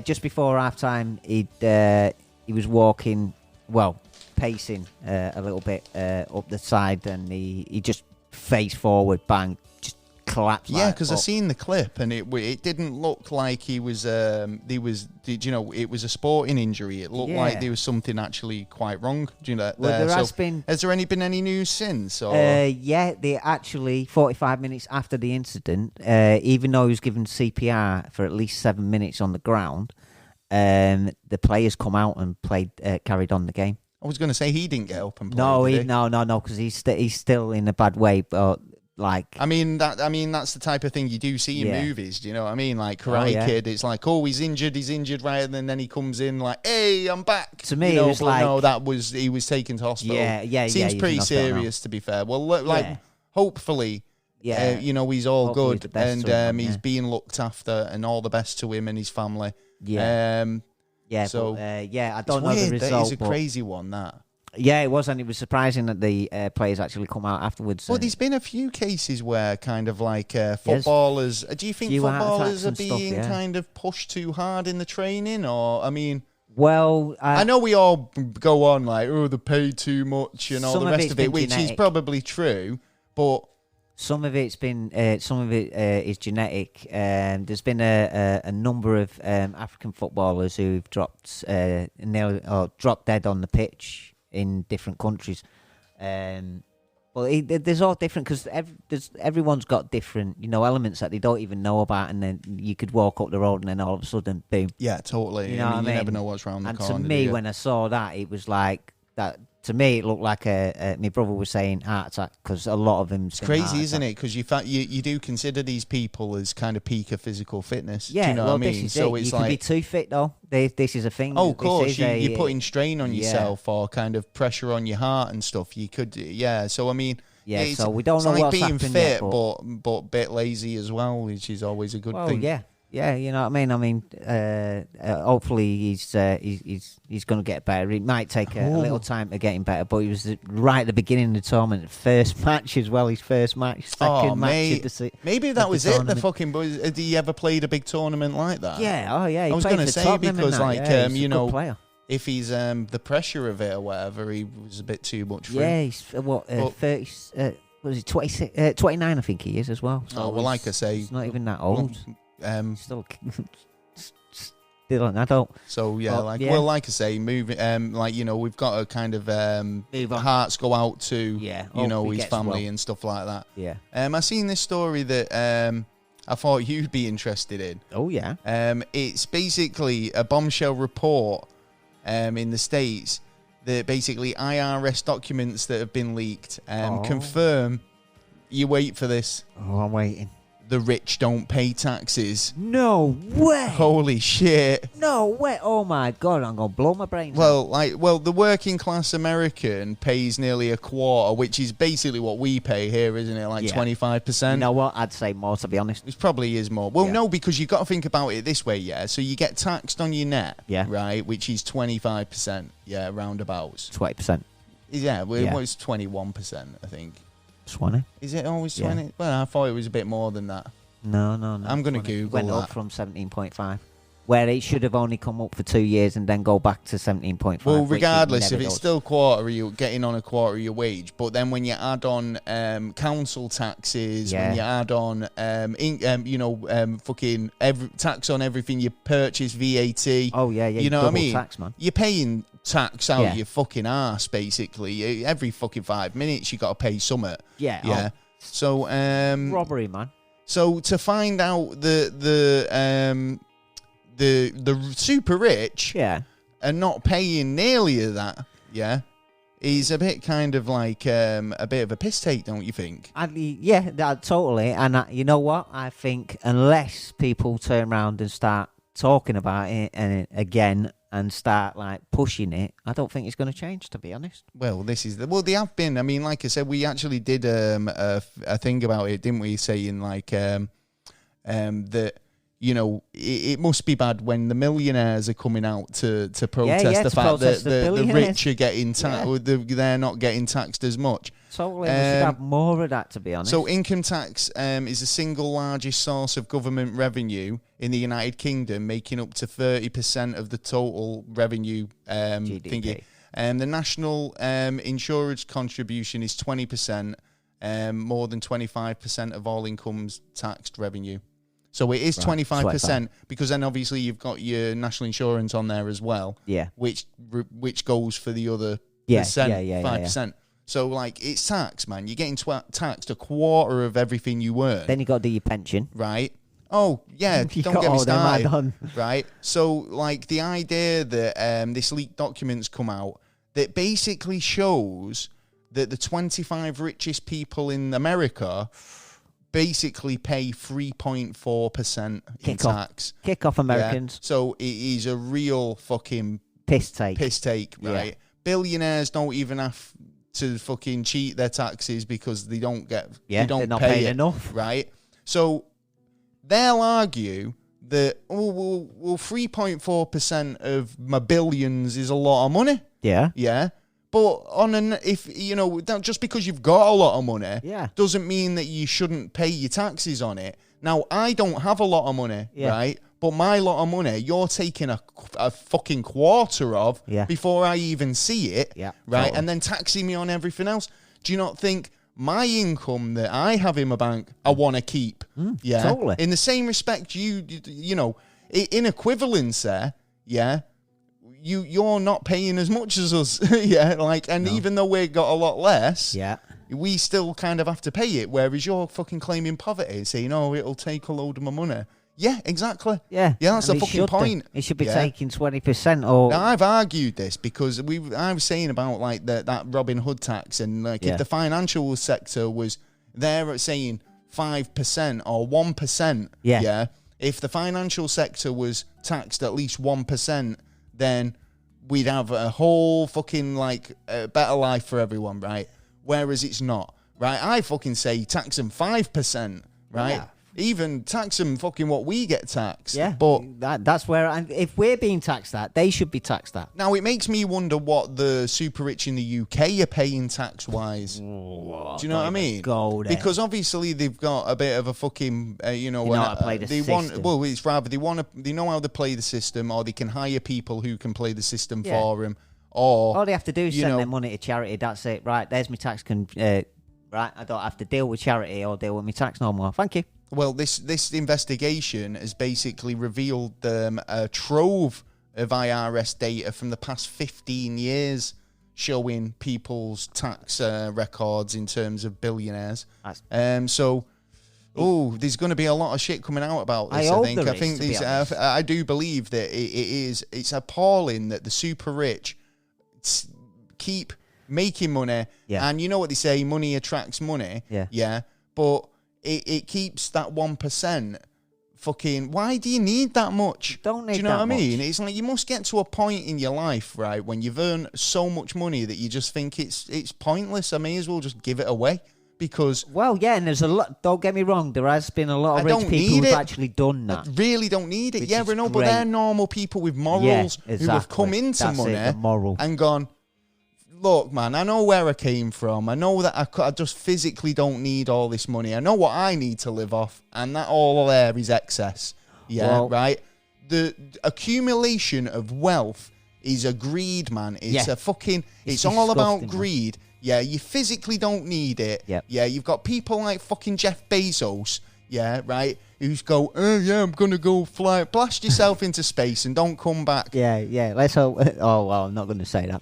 just before halftime, he was walking. Well, pacing a little bit up the side, and he just face forward, bang, just collapsed. Yeah, because I seen the clip, and it didn't look like he was. It was a sporting injury. It looked like there was something actually quite wrong. Do you know? Well, has been. Has there been any news since? Or? They actually 45 minutes after the incident, even though he was given CPR for at least 7 minutes on the ground. The players come out and carried on the game. I was going to say he didn't get up and play. No, because he's still in a bad way. But I mean that's the type of thing you do see in movies. Do you know what I mean? Like Karate Kid, it's like, oh, he's injured, right? And then he comes in like, hey, I'm back. To me, it was like, no, he was taken to hospital. Seems pretty serious, to be fair. Well, hopefully. He's all good and he's being looked after, and all the best to him and his family. I don't know the result. It's a crazy one, that. Yeah, it was, and it was surprising that the players actually come out afterwards. Well, there's been a few cases where kind of like footballers. Do you think footballers are being kind of pushed too hard in the training, or I mean? Well, I know we all go on like, oh, they pay too much and all the rest of it, which is probably true, but. Some of it's been, some of it is genetic. There's been a number of African footballers who've dropped dropped dead on the pitch in different countries. There's all different because everyone's got different, elements that they don't even know about, and then you could walk up the road and then all of a sudden, boom. Yeah, totally. You mean? Never know what's around the corner. And to me, when I saw that, it was like that. To me, it looked like my brother was saying heart attack, because a lot of them. It's crazy, isn't it? Because you do consider these people as kind of peak of physical fitness. Yeah, do you know what I mean? This is so it. You can be too fit though. This is a thing. Oh, of course, you're putting strain on yourself or kind of pressure on your heart and stuff. You could, So I mean, so we don't know like what's being fit, yet, but a bit lazy as well, which is always a good thing. Yeah, you know what I mean. Hopefully he's going to get better. It might take a little time to get him better, but he was right at the beginning of the tournament, first match as well. His first match, second match. Maybe that was it. The fucking boys. Had he ever played a big tournament like that? Yeah. Oh yeah. I was going to say because player. If he's the pressure of it or whatever, he was a bit too much for him. Yeah, he's 30. Was he 26, 29? I think he is as well. So like I say, he's not even that old. Still an adult. So like I say, moving. We've got a kind of hearts go out to his family and stuff like that. Yeah. I seen this story that I thought you'd be interested in. Oh yeah. It's basically a bombshell report in the States that basically IRS documents that have been leaked confirm. You wait for this. Oh, I'm waiting. The rich don't pay taxes. No way. Holy shit. No way. Oh my God, I'm going to blow my brains out. The working class American pays nearly a quarter, which is basically what we pay here, isn't it? 25%. You know what? I'd say more, to be honest. It probably is more. Well, no, because you've got to think about it this way, yeah? So you get taxed on your net, right? Which is 25%, roundabouts. 20%. Yeah, well, it's 21%, I think. 20. Is it always 20? Yeah. Well, I thought it was a bit more than that. No. I'm going to Google went up from 17.5, where it should have only come up for 2 years and then go back to 17.5. Well, regardless, if it's still quarter, you're getting on a quarter of your wage. But then when you add on council taxes, when you add on fucking tax on everything you purchase, VAT. Oh yeah, you know what I mean? Tax, man. You're payingท่out your fucking ass, basically. Every fucking 5 minutes you got to pay something. Yeah. Yeah. So robbery, man. So to find out the super rich are not paying nearly that, is a bit kind of like a bit of a piss take, don't you think? Totally. And you know what? I think unless people turn around and start talking about it again and start like pushing it, I don't think it's going to change, to be honest. Well, they have been. I mean, like I said, we actually did a thing about it, didn't we? Saying like that, you know, it must be bad when the millionaires are coming out to protest the fact that the rich are getting taxed. They're not getting taxed as much. Totally, we should have more of that, to be honest. So income tax is the single largest source of government revenue in the United Kingdom, making up to 30% of the total revenue GDP. The national insurance contribution is 20%, more than 25% of all incomes taxed revenue. So it is 25%, because then obviously you've got your national insurance on there as well, which goes for the other 5%. So, like, it's tax, man. You're getting taxed a quarter of everything you earn. Then you got to do your pension. Right. Oh, yeah, don't get me started. Right. So, like, the idea that this leaked documents come out that basically shows that the 25 richest people in America basically pay 3.4% in tax. Kick off Americans. Yeah. So, it is a real fucking piss take, right? Yeah. Billionaires don't even have to fucking cheat their taxes because they don't get they're not paying enough, right? So they'll argue that 3.4% of my billions is a lot of money. Yeah. But if you know, just because you've got a lot of money, doesn't mean that you shouldn't pay your taxes on it. Now, I don't have a lot of money, right? But my lot of money, you're taking a fucking quarter of before I even see it, right? Totally. And then taxing me on everything else. Do you not think my income that I have in my bank, I want to keep? Totally. In the same respect, you know, in equivalence there, you're not paying as much as us, even though we've got a lot less, we still kind of have to pay it. Whereas you're fucking claiming poverty, saying, "Oh, it'll take a load of my money." Yeah, exactly. Yeah, that's the fucking point. It should be taking 20%. Or now, I've argued this because I was saying about like that Robin Hood tax, and like if the financial sector was there at saying 5% or 1%, if the financial sector was taxed at least 1%, then we'd have a whole fucking like better life for everyone, right? Whereas it's not, right? I fucking say tax them 5%, right? Yeah. Even tax them fucking what we get taxed. Yeah, but that's where, if we're being taxed that, they should be taxed that. Now, it makes me wonder what the super rich in the UK are paying tax-wise. Do you know what I mean? Go there. Because obviously they've got a bit of a fucking, you know how to play the system. It's rather they know how to play the system, or they can hire people who can play the system for them. Or all they have to do is send their money to charity. That's it. Right, there's my tax. Right, I don't have to deal with charity or deal with my tax no more. Thank you. Well, this investigation has basically revealed a trove of IRS data from the past 15 years showing people's tax records in terms of billionaires. There's going to be a lot of shit coming out about this. I do believe that it's appalling that the super rich keep making money, and you know what they say, money attracts money. But it keeps that 1% fucking. Why do you need that much? Don't need that much. Do you know what I mean? It's like you must get to a point in your life, right, when you've earned so much money that you just think it's pointless. I may as well just give it away because. Well, yeah, and there's a lot. Don't get me wrong. There has been a lot of rich people who've actually done that. I really don't need it. Yeah, but they're normal people with morals who have come into money and gone. Look, man, I know where I came from. I know that I just physically don't need all this money. I know what I need to live off, and that all there is excess. Right? The accumulation of wealth is a greed, man. It's a fucking... It's all about greed. Man. Yeah, you physically don't need it. Yep. Yeah, you've got people like fucking Jeff Bezos, right, who's go, I'm going to go fly... Blast yourself into space and don't come back. Yeah, let's hope... Oh, well, I'm not going to say that.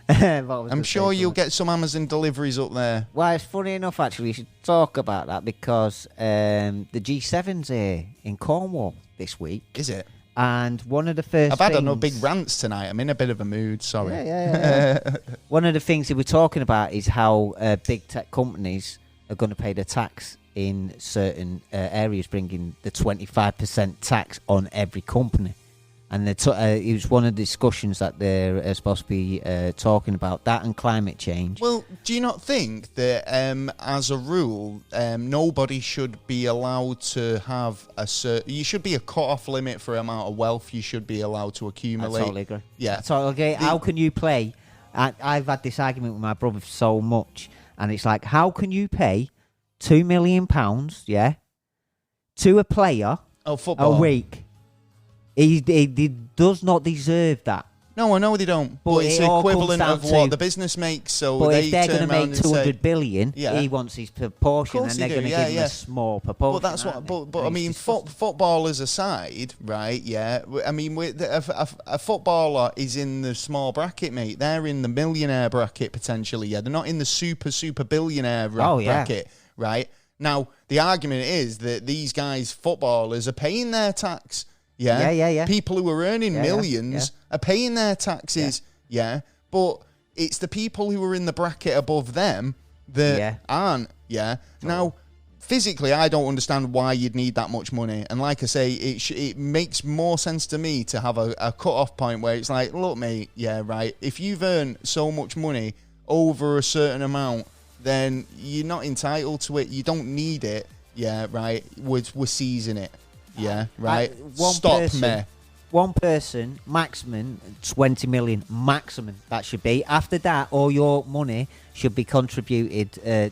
I'm sure you'll get some Amazon deliveries up there. Well, it's funny enough, actually, we should talk about that because the G7's here in Cornwall this week. Is it? And one of the first I've had enough big rants tonight. I'm in a bit of a mood. Sorry. Yeah. One of the things that we're talking about is how big tech companies are going to pay the tax in certain areas, bringing the 25% tax on every company. And it was one of the discussions that they're supposed to be talking about, that and climate change. Well, do you not think that, as a rule, nobody should be allowed to have you should be a cut-off limit for amount of wealth you should be allowed to accumulate? I totally agree. Yeah. How can you play? I've had this argument with my brother so much, and it's like, how can you pay £2 million, to a player football. a week? He does not deserve that. No, I know they don't. But it's equivalent of what the business makes. So but they if they're going to make 200 billion, yeah. he wants his proportion, and they're going to give him a small proportion. But that's what. But I mean, footballers aside, right? Yeah. I mean, a footballer is in the small bracket, mate. They're in the millionaire bracket potentially. Yeah, they're not in the super billionaire bracket, right? Now, the argument is that these guys, footballers, are paying their tax. Yeah. People who are earning millions are paying their taxes. Yeah. But it's the people who are in the bracket above them that aren't. Yeah. Now, physically, I don't understand why you'd need that much money. And like I say, it makes more sense to me to have a cut-off point where it's like, look, mate, if you've earned so much money over a certain amount, then you're not entitled to it. You don't need it. Yeah, right. We're seizing it. Yeah, right. One person, maximum 20 million, maximum that should be. After that, all your money should be contributed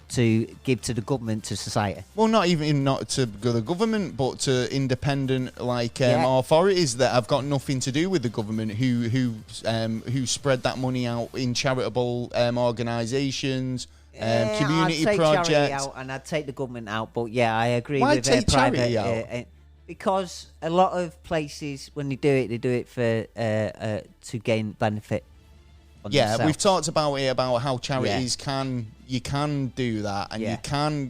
to give to the government, to society. Well, not to the government, but to independent authorities that have got nothing to do with the government, who spread that money out in charitable organisations. Community I'd take projects. Charity out, and I'd take the government out, but I agree Why with take private. Charity out? Because a lot of places, when they do it for to gain benefit. Themselves. We've talked about how charities can do that, and you can.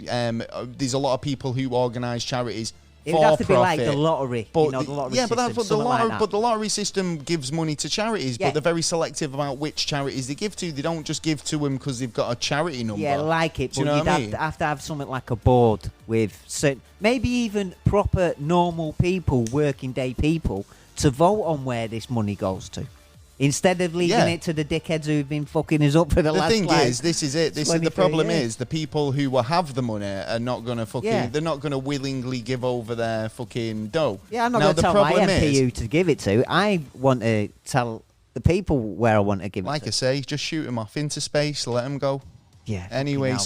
There's a lot of people who organise charities. It would have to be like the lottery, but the lottery system, but the lottery system gives money to charities, but they're very selective about which charities they give to. They don't just give to them because they've got a charity number. Yeah, like it. Do you but know you'd what I mean? have to have something like a board with certain, maybe even proper normal people, working day people, to vote on where this money goes to. Instead of leaving it to the dickheads who've been fucking us up for the last. The thing is, this is it. This is the problem. Is the people who will have the money are not going to fucking. Yeah. They're not going to willingly give over their fucking dough. Yeah, I'm not going to tell my MP who to give it to. I want to tell the people where I want to give it to. Like I say, just shoot them off into space. Let them go. Yeah. Anyway,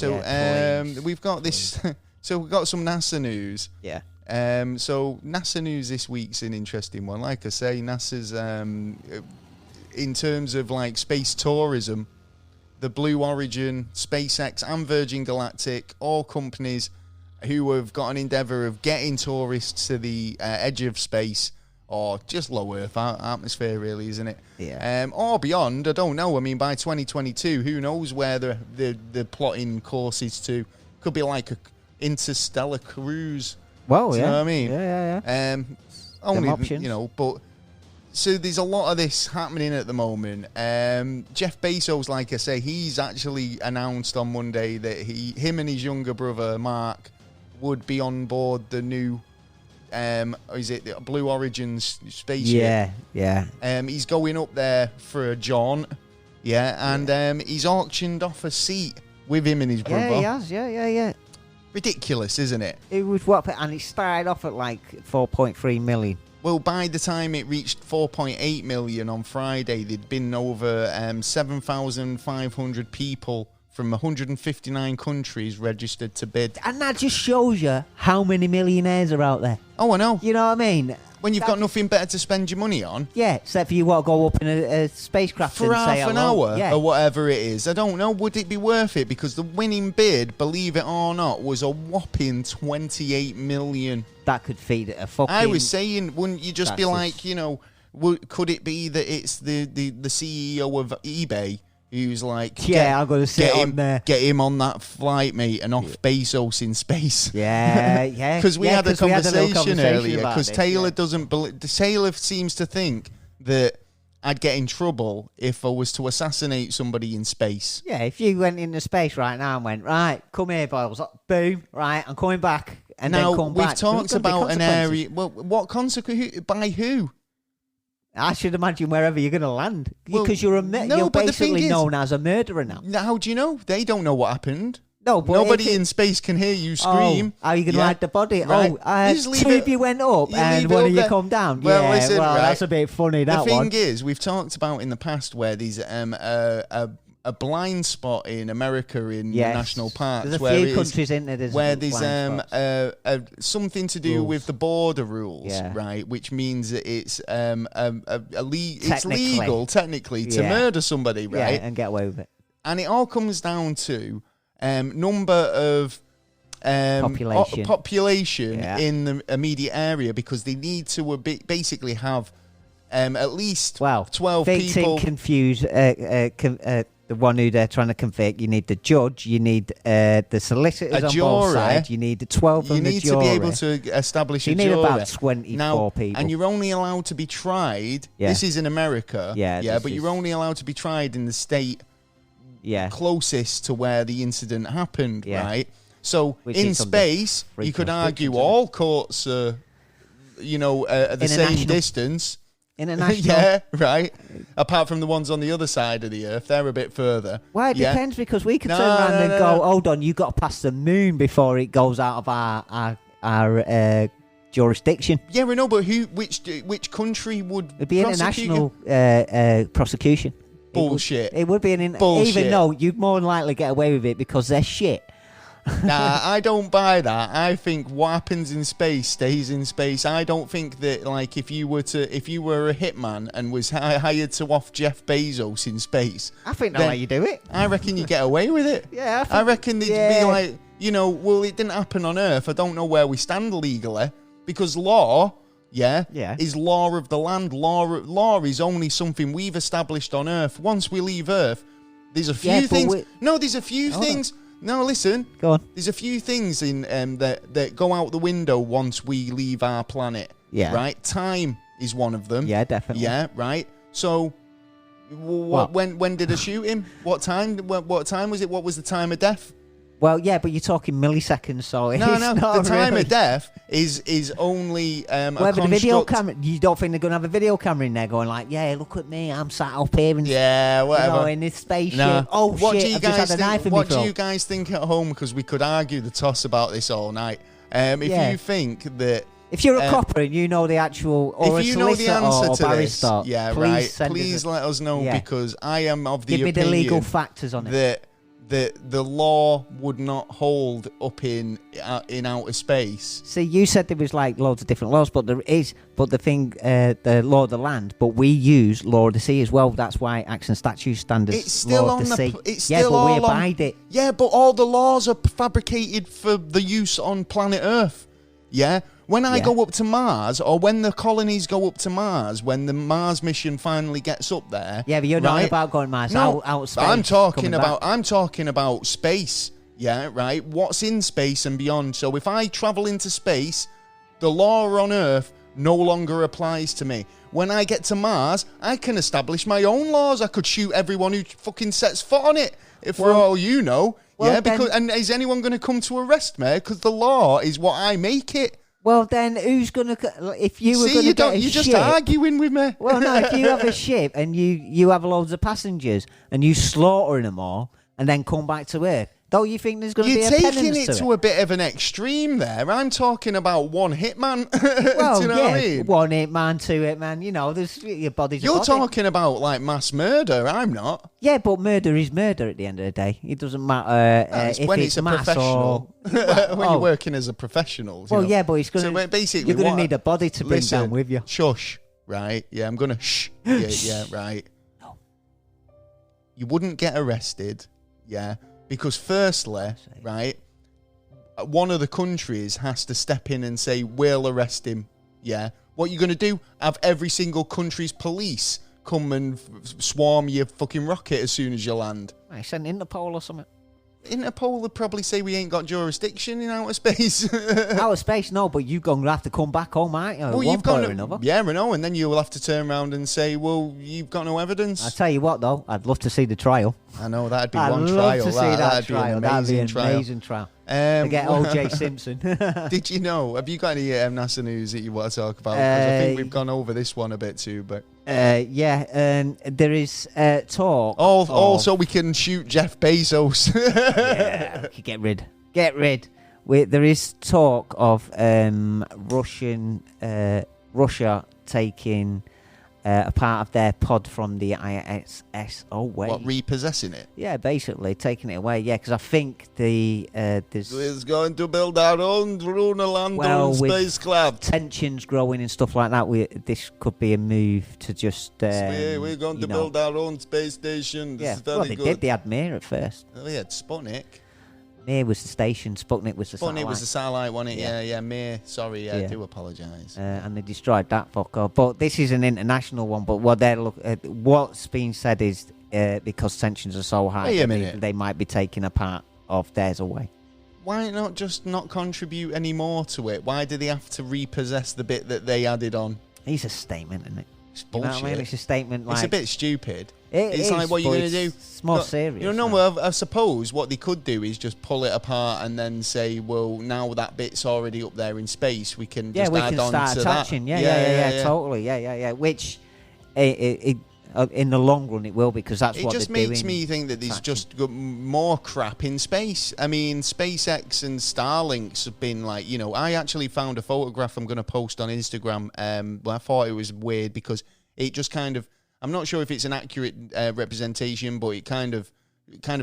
we've got this. So we've got some NASA news. Yeah. So NASA news this week's an interesting one. Like I say, NASA's in terms of like space tourism, the Blue Origin, SpaceX, and Virgin Galactic, all companies who have got an endeavour of getting tourists to the edge of space, or just low Earth atmosphere, really, isn't it? Yeah. Or beyond, I don't know. I mean, by 2022, who knows where the plotting course is to? Could be like a interstellar cruise. Well, Do you know what I mean? Yeah. Only options. But. So there's a lot of this happening at the moment. Jeff Bezos, like I say, he's actually announced on Monday that him and his younger brother Mark would be on board the new, is it the Blue Origin spaceship? Yeah. He's going up there for a jaunt, and he's auctioned off a seat with him and his brother. Yeah, he has. Yeah. Ridiculous, isn't it? It was and it started off at like 4.3 million. Well, by the time it reached 4.8 million on Friday, there'd been over 7,500 people from 159 countries registered to bid. And that just shows you how many millionaires are out there. Oh, I know. You know what I mean? When you've got nothing better to spend your money on. Yeah, except for you want to go up in a spacecraft for and say half an hour or whatever it is. I don't know. Would it be worth it? Because the winning bid, believe it or not, was a whopping 28 million. That could feed a fucking... I was saying, wouldn't you just be like, could it be that it's the CEO of eBay who's like, I'm going to sit on there. Get him on that flight, mate, and off Bezos in space. Yeah. Because we had a conversation earlier. Because Taylor doesn't believe. Taylor seems to think that I'd get in trouble if I was to assassinate somebody in space. Yeah, if you went into space right now and went, right, come here, boys, boom, right, I'm coming back, and now, then come back. We've talked about an area. Well, what consequence? By who? I should imagine wherever you're going to land, because you're basically known as a murderer now. How do you know? They don't know what happened. No, but nobody in space can hear you scream. How are you going to hide the body? Right. Two of you went up and one of you come down. Well, listen, right. That's a bit funny, that one. The thing is, we've talked about in the past where there's a blind spot in America in the national parks. There's a few countries in there where there's something to do with the border rules, right? Which means that it's it's legal technically to murder somebody, right? And get away with it. And it all comes down to number of population in the immediate area, because they need to basically have at least 12 people. Confused. The one who they're trying to convict, you need the judge, you need the solicitors on both sides, you need the 12 from the jury. You need to be able to establish a jury. You need about 24 people. And you're only allowed to be tried, this is in America, but you're only allowed to be tried in the state closest to where the incident happened, right? So in space, you could argue all courts are, at the same distance. International. Right. Apart from the ones on the other side of the Earth, they're a bit further. Well, it depends, because we could turn around and go, hold on, you got to pass the moon before it goes out of our jurisdiction. Yeah, we know, but which country would It'd be international prosecution. Bullshit. It would be Bullshit. Even though you'd more than likely get away with it because they're shit. Nah, I don't buy that. I think what happens in space stays in space. I don't think that, like, if you were a hitman and was hired to off Jeff Bezos in space, I think that's how you do it. I reckon you get away with it. Yeah, I reckon they'd be like, well, it didn't happen on Earth. I don't know where we stand legally, because law, is law of the land. Law is only something we've established on Earth. Once we leave Earth, there's a few things. There's a few things. No, listen. Go on. There's a few things in that go out the window once we leave our planet. Yeah. Right? Time is one of them. Yeah, definitely. Yeah, right? So, when did I shoot him? What time? What time was it? What was the time of death? Well, yeah, but you're talking milliseconds, so it's no. Not the time of death is only but the video camera. You don't think they're going to have a video camera in there going like, yeah, look at me, I'm sat up here and whatever, in this spaceship. No. Oh what shit! Do you I've guys just had a think, knife in what my throat. do you guys think at home? Because we could argue the toss about this all night. If you think that. If you're a copper and you know the actual, or if you a know the answer or to barrister, this, please let us know, because I am of the opinion. Give me the legal factors on it. That the law would not hold up in outer space. See, you said there was like loads of different laws, but there is. But the thing, the law of the land, but we use law of the sea as well. That's why Acts and Statute standards. It's still law on of the sea. It's still but all we abide it. Yeah, but all the laws are fabricated for the use on planet Earth. Yeah. When I go up to Mars, or when the colonies go up to Mars, when the Mars mission finally gets up there. Yeah, but you're not about going Mars. No, out space. I'm talking about space. Yeah, right. What's in space and beyond. So if I travel into space, the law on Earth no longer applies to me. When I get to Mars, I can establish my own laws. I could shoot everyone who fucking sets foot on it. For all you know. And is anyone going to come to arrest me? Because the law is what I make it. Well, then who's going to... If you were going to get a you're ship... just arguing with me. Well, no, if you have a ship and you have loads of passengers and you slaughtering them all and then come back to Earth, don't you think there's going to be a penance to it? You're taking it to a bit of an extreme there. I'm talking about one hitman. Well, Do you know what I mean? One hitman, two hitman. There's your body's You're a body. talking about like mass murder. I'm not. Yeah, but murder is murder at the end of the day. It doesn't matter if when it's a mass professional. or... when you're working as a professional. Well, yeah, but it's going so basically, you're going to need a body to bring down with you. Shush, right? Yeah, I'm going to shh. Yeah, right. No. You wouldn't get arrested, yeah? Because firstly, right, one of the countries has to step in and say, we'll arrest him, yeah? What you're going to do, have every single country's police come and swarm your fucking rocket as soon as you land. I sent Interpol or something. Interpol would probably say we ain't got jurisdiction in outer space. Outer space, no, but you're going to have to come back home, aren't you? Well, one point or another. Yeah, I know, and then you'll have to turn around and say, well, you've got no evidence. I tell you what, though, I'd love to see the trial. I know, that'd be I'd one love trial. To see that trial. That'd be an amazing trial. To get O.J. Simpson. Did you know? Have you got any NASA news that you want to talk about? Because I think we've gone over this one a bit too. But yeah, there is talk. Also, we can shoot Jeff Bezos. Yeah, get rid. There is talk of Russia taking a part of their pod from the ISS away. What, repossessing it? Yeah, basically taking it away. Yeah, because I think We're going to build our own lunar lander spacecraft. Tensions growing and stuff like that. This could be a move to just. We're going to build our own space station. This is very they good. did. They had Mir at first. Oh, yeah, Sputnik. Mir was the station. Sputnik was the satellite. Sputnik was the satellite, wasn't it? Yeah, Mir. Sorry, I do apologise. And they destroyed that fucker. But this is an international one. But what's being said is because tensions are so high, they might be taking a part of theirs away. Why not just not contribute any more to it? Why do they have to repossess the bit that they added on? It's a statement, isn't it? It's bullshit. You know what I mean? It's a statement. Like, it's a bit stupid. It's like, what you're going to do? It's more serious. I suppose what they could do is just pull it apart and then say, well, now that bit's already up there in space, we can just add on start to attaching. that. Yeah, totally. Yeah. Which, in the long run, it will, because that's what they're doing. It just makes me think that there's just more crap in space. I mean, SpaceX and Starlinks have been like, I actually found a photograph I'm going to post on Instagram. I thought it was weird because it just kind of, I'm not sure if it's an accurate representation, but it kind of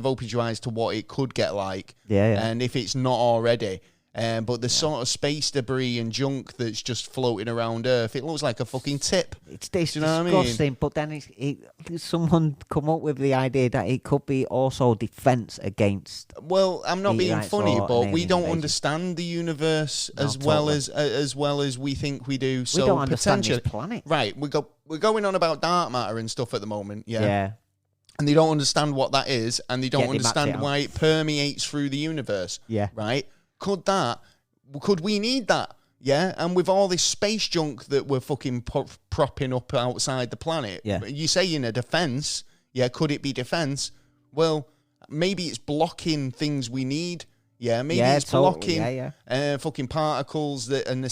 opens your eyes to what it could get like. Yeah. And if it's not already. But the sort of space debris and junk that's just floating around Earth, it looks like a fucking tip. It's disgusting. But then someone come up with the idea that it could be also defense against. Well, I'm not being funny, but we don't invasion. Understand the universe as well as we think we do. So we don't understand this planet. Right, we're going on about dark matter and stuff at the moment. Yeah. And they don't understand what that is, and they don't understand why it permeates through the universe. Yeah. Right. Could we need that? Yeah, and with all this space junk that we're fucking propping up outside the planet, you say in a defense, could it be defense? Well, maybe it's blocking things we need. Yeah, maybe it's blocking fucking particles that are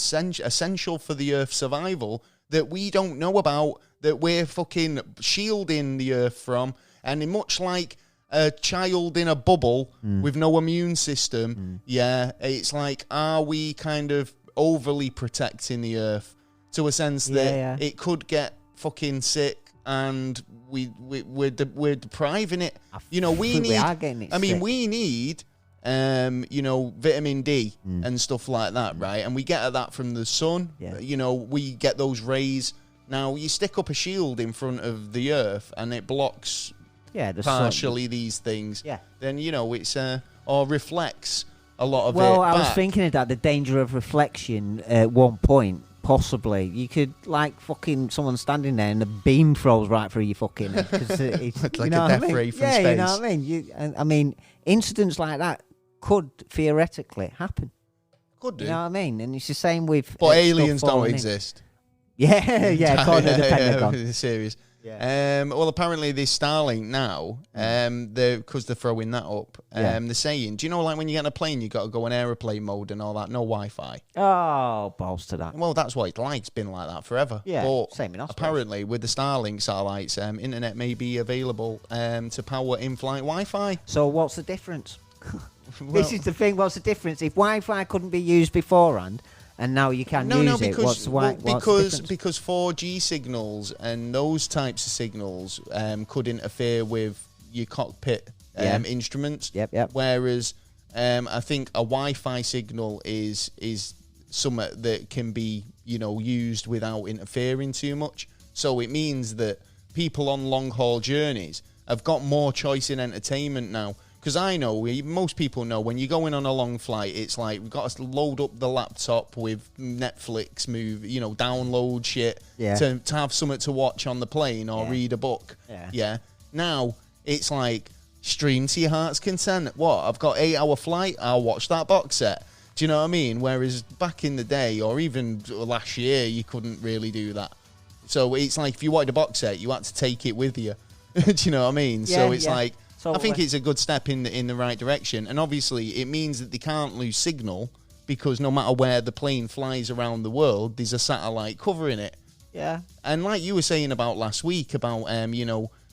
essential for the Earth's survival that we don't know about, that we're fucking shielding the Earth from, and much like a child in a bubble with no immune system, it's like, are we kind of overly protecting the Earth to a sense that it could get fucking sick and we're depriving it? We need vitamin D and stuff like that, right? And we get that from the sun. We get those rays. Now, you stick up a shield in front of the Earth and it blocks partially these things, then it's or reflects a lot of it. Well, I was thinking of that, the danger of reflection at one point, possibly. You could, like, fucking someone standing there and the beam throws right through your fucking head. It's like a death ray from space. You know what I mean? Incidents like that could theoretically happen. Could do. You know what I mean? And it's the same with... But aliens don't exist. According to the Pentagon. Serious. Well, apparently this Starlink now, because they're throwing that up, they're saying, do you know, like when you get on a plane, you got to go in aeroplane mode and all that, no Wi-Fi. Oh, balls to that. Well, that's what it's like. It's been like that forever. Yeah, but same in apparently with the Starlink satellites, internet may be available to power in-flight Wi-Fi. So what's the difference? This is the thing. What's the difference? If Wi-Fi couldn't be used beforehand, and now you can use it. What's the because 4G signals and those types of signals could interfere with your cockpit instruments. Yep. Whereas I think a Wi-Fi signal is something that can be used without interfering too much. So it means that people on long haul journeys have got more choice in entertainment now. because I know, most people know, when you're going on a long flight, it's like we've got to load up the laptop with Netflix download shit to have something to watch on the plane or read a book. Yeah. Now, it's like, stream to your heart's content. What? I've got 8-hour flight, I'll watch that box set. Do you know what I mean? Whereas back in the day, or even last year, you couldn't really do that. So it's like, if you wanted a box set, you had to take it with you. Do you know what I mean? Yeah, so it's like, so I think it's a good step in the right direction. And obviously, it means that they can't lose signal, because no matter where the plane flies around the world, there's a satellite covering it. Yeah. And like you were saying about last week, about,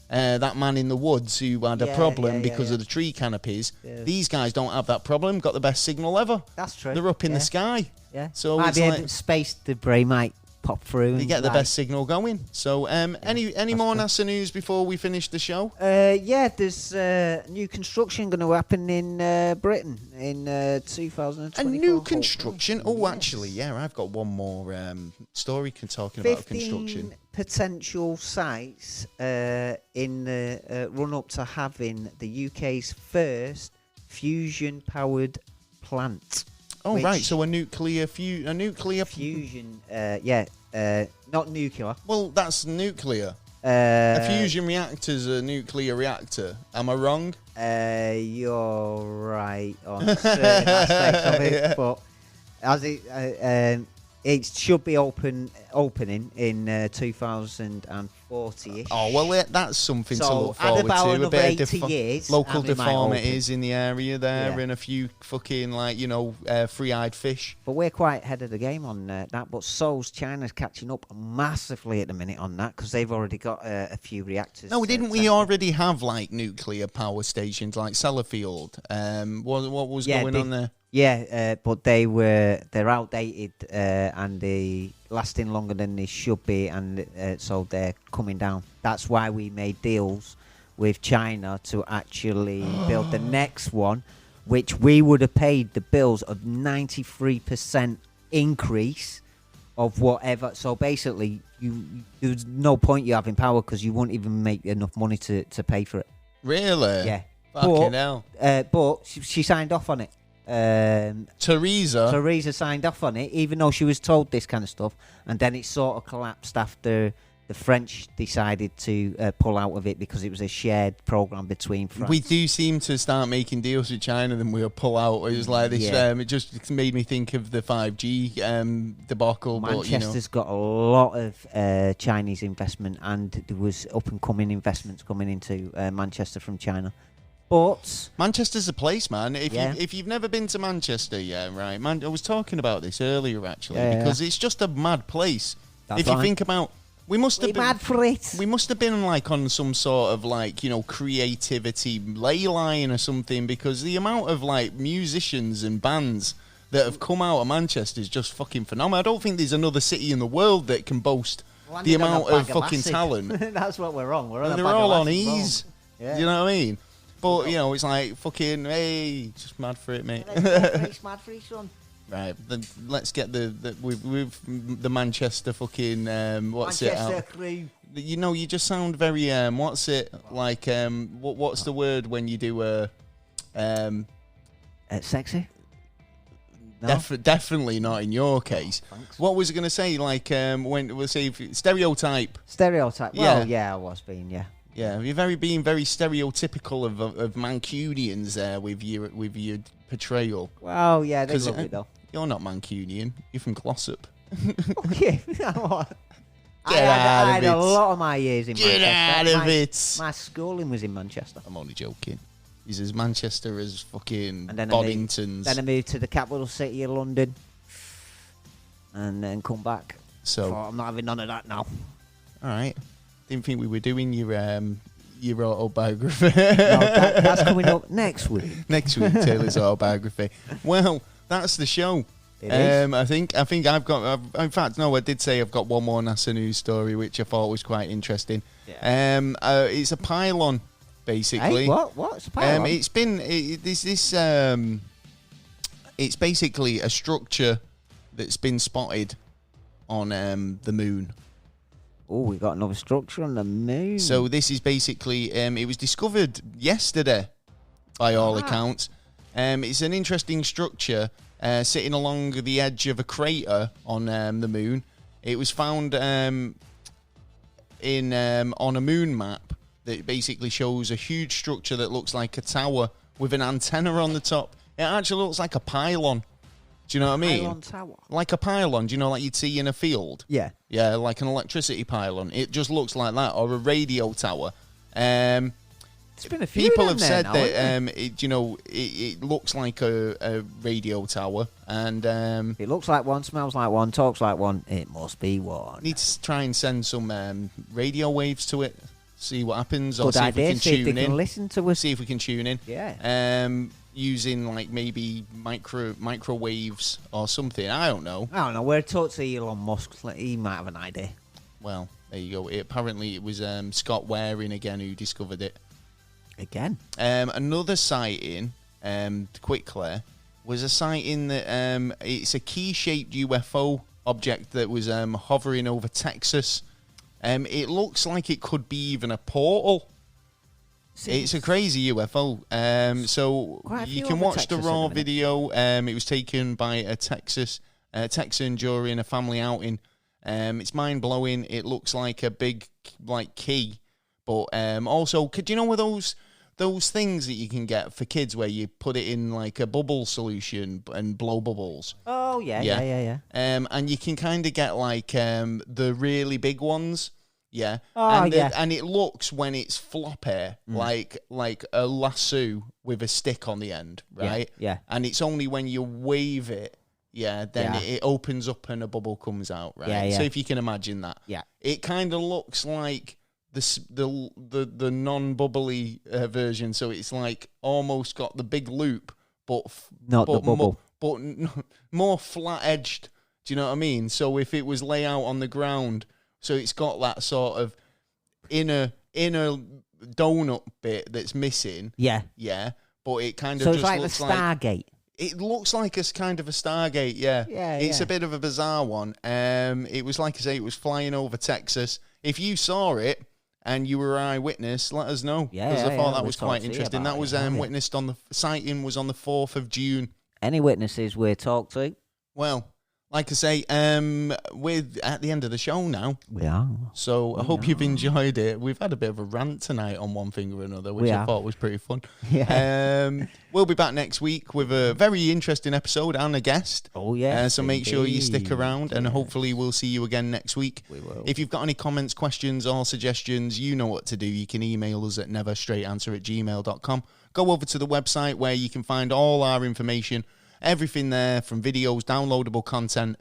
that man in the woods who had a problem because of the tree canopies. Yeah. These guys don't have that problem. Got the best signal ever. That's true. They're up in the sky. Yeah. So might it's be like space debris might pop through. You get the best signal going. So any more NASA news before we finish the show? There's new construction going to happen in Britain in 2024. A new construction? Oh, actually, yeah, I've got one more story talking about construction. 15 potential sites in the run-up to having the UK's first fusion-powered plant. Oh, right, so a nuclear fusion, not nuclear. Well, that's nuclear. A fusion reactor's a nuclear reactor. Am I wrong? You're right on certain aspects of it, but as it should be opening in 2040-ish. Oh, well, that's something to look forward to. A bit of local deformities in the area there, and a few fucking, free-eyed fish. But we're quite ahead of the game on that. But so's China's catching up massively at the minute on that, because they've already got a few reactors. No, didn't we already have, nuclear power stations, like Sellafield? What was going on there? Yeah, but they're outdated and they lasting longer than they should be, and so they're coming down. That's why we made deals with China to actually build the next one, which we would have paid the bills of 93% increase of whatever. So basically, there's no point you having power, because you won't even make enough money to pay for it. Really? Yeah. Fucking hell. But she signed off on it. Theresa signed off on it, even though she was told this kind of stuff, and then it sort of collapsed after the French decided to pull out of it, because it was a shared program between France. We do seem to start making deals with China, then we'll pull out. It was like this. It just made me think of the 5G debacle. Manchester's got a lot of Chinese investment, and there was up and coming investments coming into Manchester from China. But Manchester's a place, man. If you've never been to Manchester, right, man. I was talking about this earlier, actually, because it's just a mad place. If you think about, we must have been mad for it. We must have been on some sort of creativity ley line or something, because the amount of musicians and bands that have come out of Manchester is just fucking phenomenal. I don't think there's another city in the world that can boast the amount of fucking talent. That's what we're on. They're all on ease. Yeah. You know what I mean? But, it's like, fucking, hey, just mad for it, mate. It's mad for it, son. Right, then let's get with the Manchester fucking, what's Manchester it? crew. You just sound very, what's it? What's the word when you do sexy? No? Definitely not in your case. Thanks. What was I going to say? When we'll say stereotype. Stereotype. Well, yeah, I was being, yeah. Yeah, you're being very stereotypical of Mancunians there with your portrayal. Well, yeah, they love it though. You're not Mancunian. You're from Glossop. Okay, I had a lot of my years in Manchester. Get out of it. My schooling was in Manchester. I'm only joking. He's as Manchester as fucking Boddington's. Then I moved to the capital city of London, and then come back. So I'm not having none of that now. All right. Didn't think we were doing your autobiography. No, that's coming up next week. Next week, Taylor's autobiography. Well, that's the show. It is. I think I've got. In fact, no, I did say I've got one more NASA news story, which I thought was quite interesting. Yeah. It's a pylon, basically. Hey, what? It's a pylon. It's basically a structure that's been spotted on the moon. Oh, we got another structure on the moon. So this is basically, it was discovered yesterday. by all accounts. It's an interesting structure sitting along the edge of a crater on the moon. It was found on a moon map that basically shows a huge structure that looks like a tower with an antenna on the top. It actually looks like a pylon. Do you know what I mean? Pylon tower. Like a pylon, do you know, like you'd see in a field? Yeah. Yeah, like an electricity pylon. It just looks like that, or a radio tower. There's been a few people have said now, that it looks like a radio tower, and it looks like one, smells like one, talks like one. It must be one. Need to try and send some radio waves to it, see what happens, or Good see idea. if we can See if tune they in. can listen to us. See if we can tune in. Yeah. Using like maybe microwaves or something. I don't know. We're talk to Elon Musk. He might have an idea. Well, there you go. Apparently, it was Scott Waring again who discovered it. Again. Another sighting, quickly, was a sighting that it's a key-shaped UFO object that was hovering over Texas. It looks like it could be even a portal. It's a crazy UFO. So you can watch the raw video. It was taken by a Texan during a family outing. It's mind-blowing. It looks like a big key. But also, do you know where those things that you can get for kids where you put it in like a bubble solution and blow bubbles? Oh, yeah. And you can kind of get like the really big ones. Yeah. And it looks, when it's floppy, like a lasso with a stick on the end, right? Yeah. And it's only when you wave it, it opens up and a bubble comes out, right? Yeah. So if you can imagine that. Yeah. It kind of looks like the non-bubbly version, so it's like almost got the big loop, but not the bubble, but more flat-edged. Do you know what I mean? So if it was lay out on the ground, so it's got that sort of inner donut bit that's missing. Yeah. But it kind of so just it's like looks the Stargate. It looks like a kind of a Stargate, yeah. It's a bit of a bizarre one. It was, like I say, it was flying over Texas. If you saw it and you were an eyewitness, let us know. Because I thought that was quite interesting. That was witnessed on the sighting was on the 4th of June. Any witnesses we'll talk to? Well, like I say, we're at the end of the show now. We are. So I hope you've enjoyed it. We've had a bit of a rant tonight on one thing or another, which I thought was pretty fun. Yeah. We'll be back next week with a very interesting episode and a guest. Oh, yeah. So make sure you stick around, and hopefully we'll see you again next week. We will. If you've got any comments, questions, or suggestions, you know what to do. You can email us at neverstraightanswer@gmail.com. Go over to the website where you can find all our information. Everything there, from videos, downloadable content.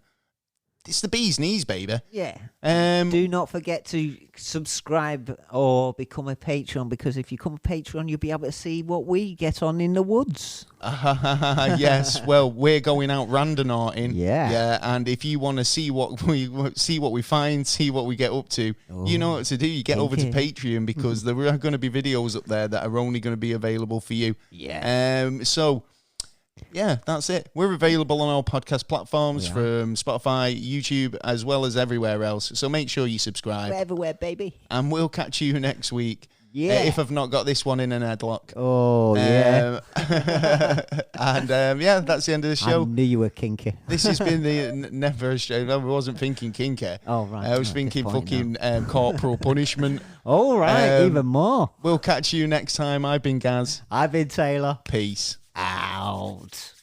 It's the bee's knees, baby. Yeah. Do not forget to subscribe or become a patron, because if you become a patron, you'll be able to see what we get on in the woods. Yes. Well, we're going out randonauting. Yeah. And if you want to see what we find, see what we get up to, you know what to do. You get over to Patreon, because there are going to be videos up there that are only going to be available for you. Yeah. Yeah, that's it. We're available on all podcast platforms, from Spotify, YouTube, as well as everywhere else. So make sure you subscribe. We're everywhere, baby. And we'll catch you next week. Yeah. If I've not got this one in an headlock. Oh, yeah. And that's the end of the show. I knew you were kinky. This has been the Never Straight. I wasn't thinking kinky. Oh, right. I was thinking fucking corporal punishment. Oh, right. Even more. We'll catch you next time. I've been Gaz. I've been Taylor. Peace. Out.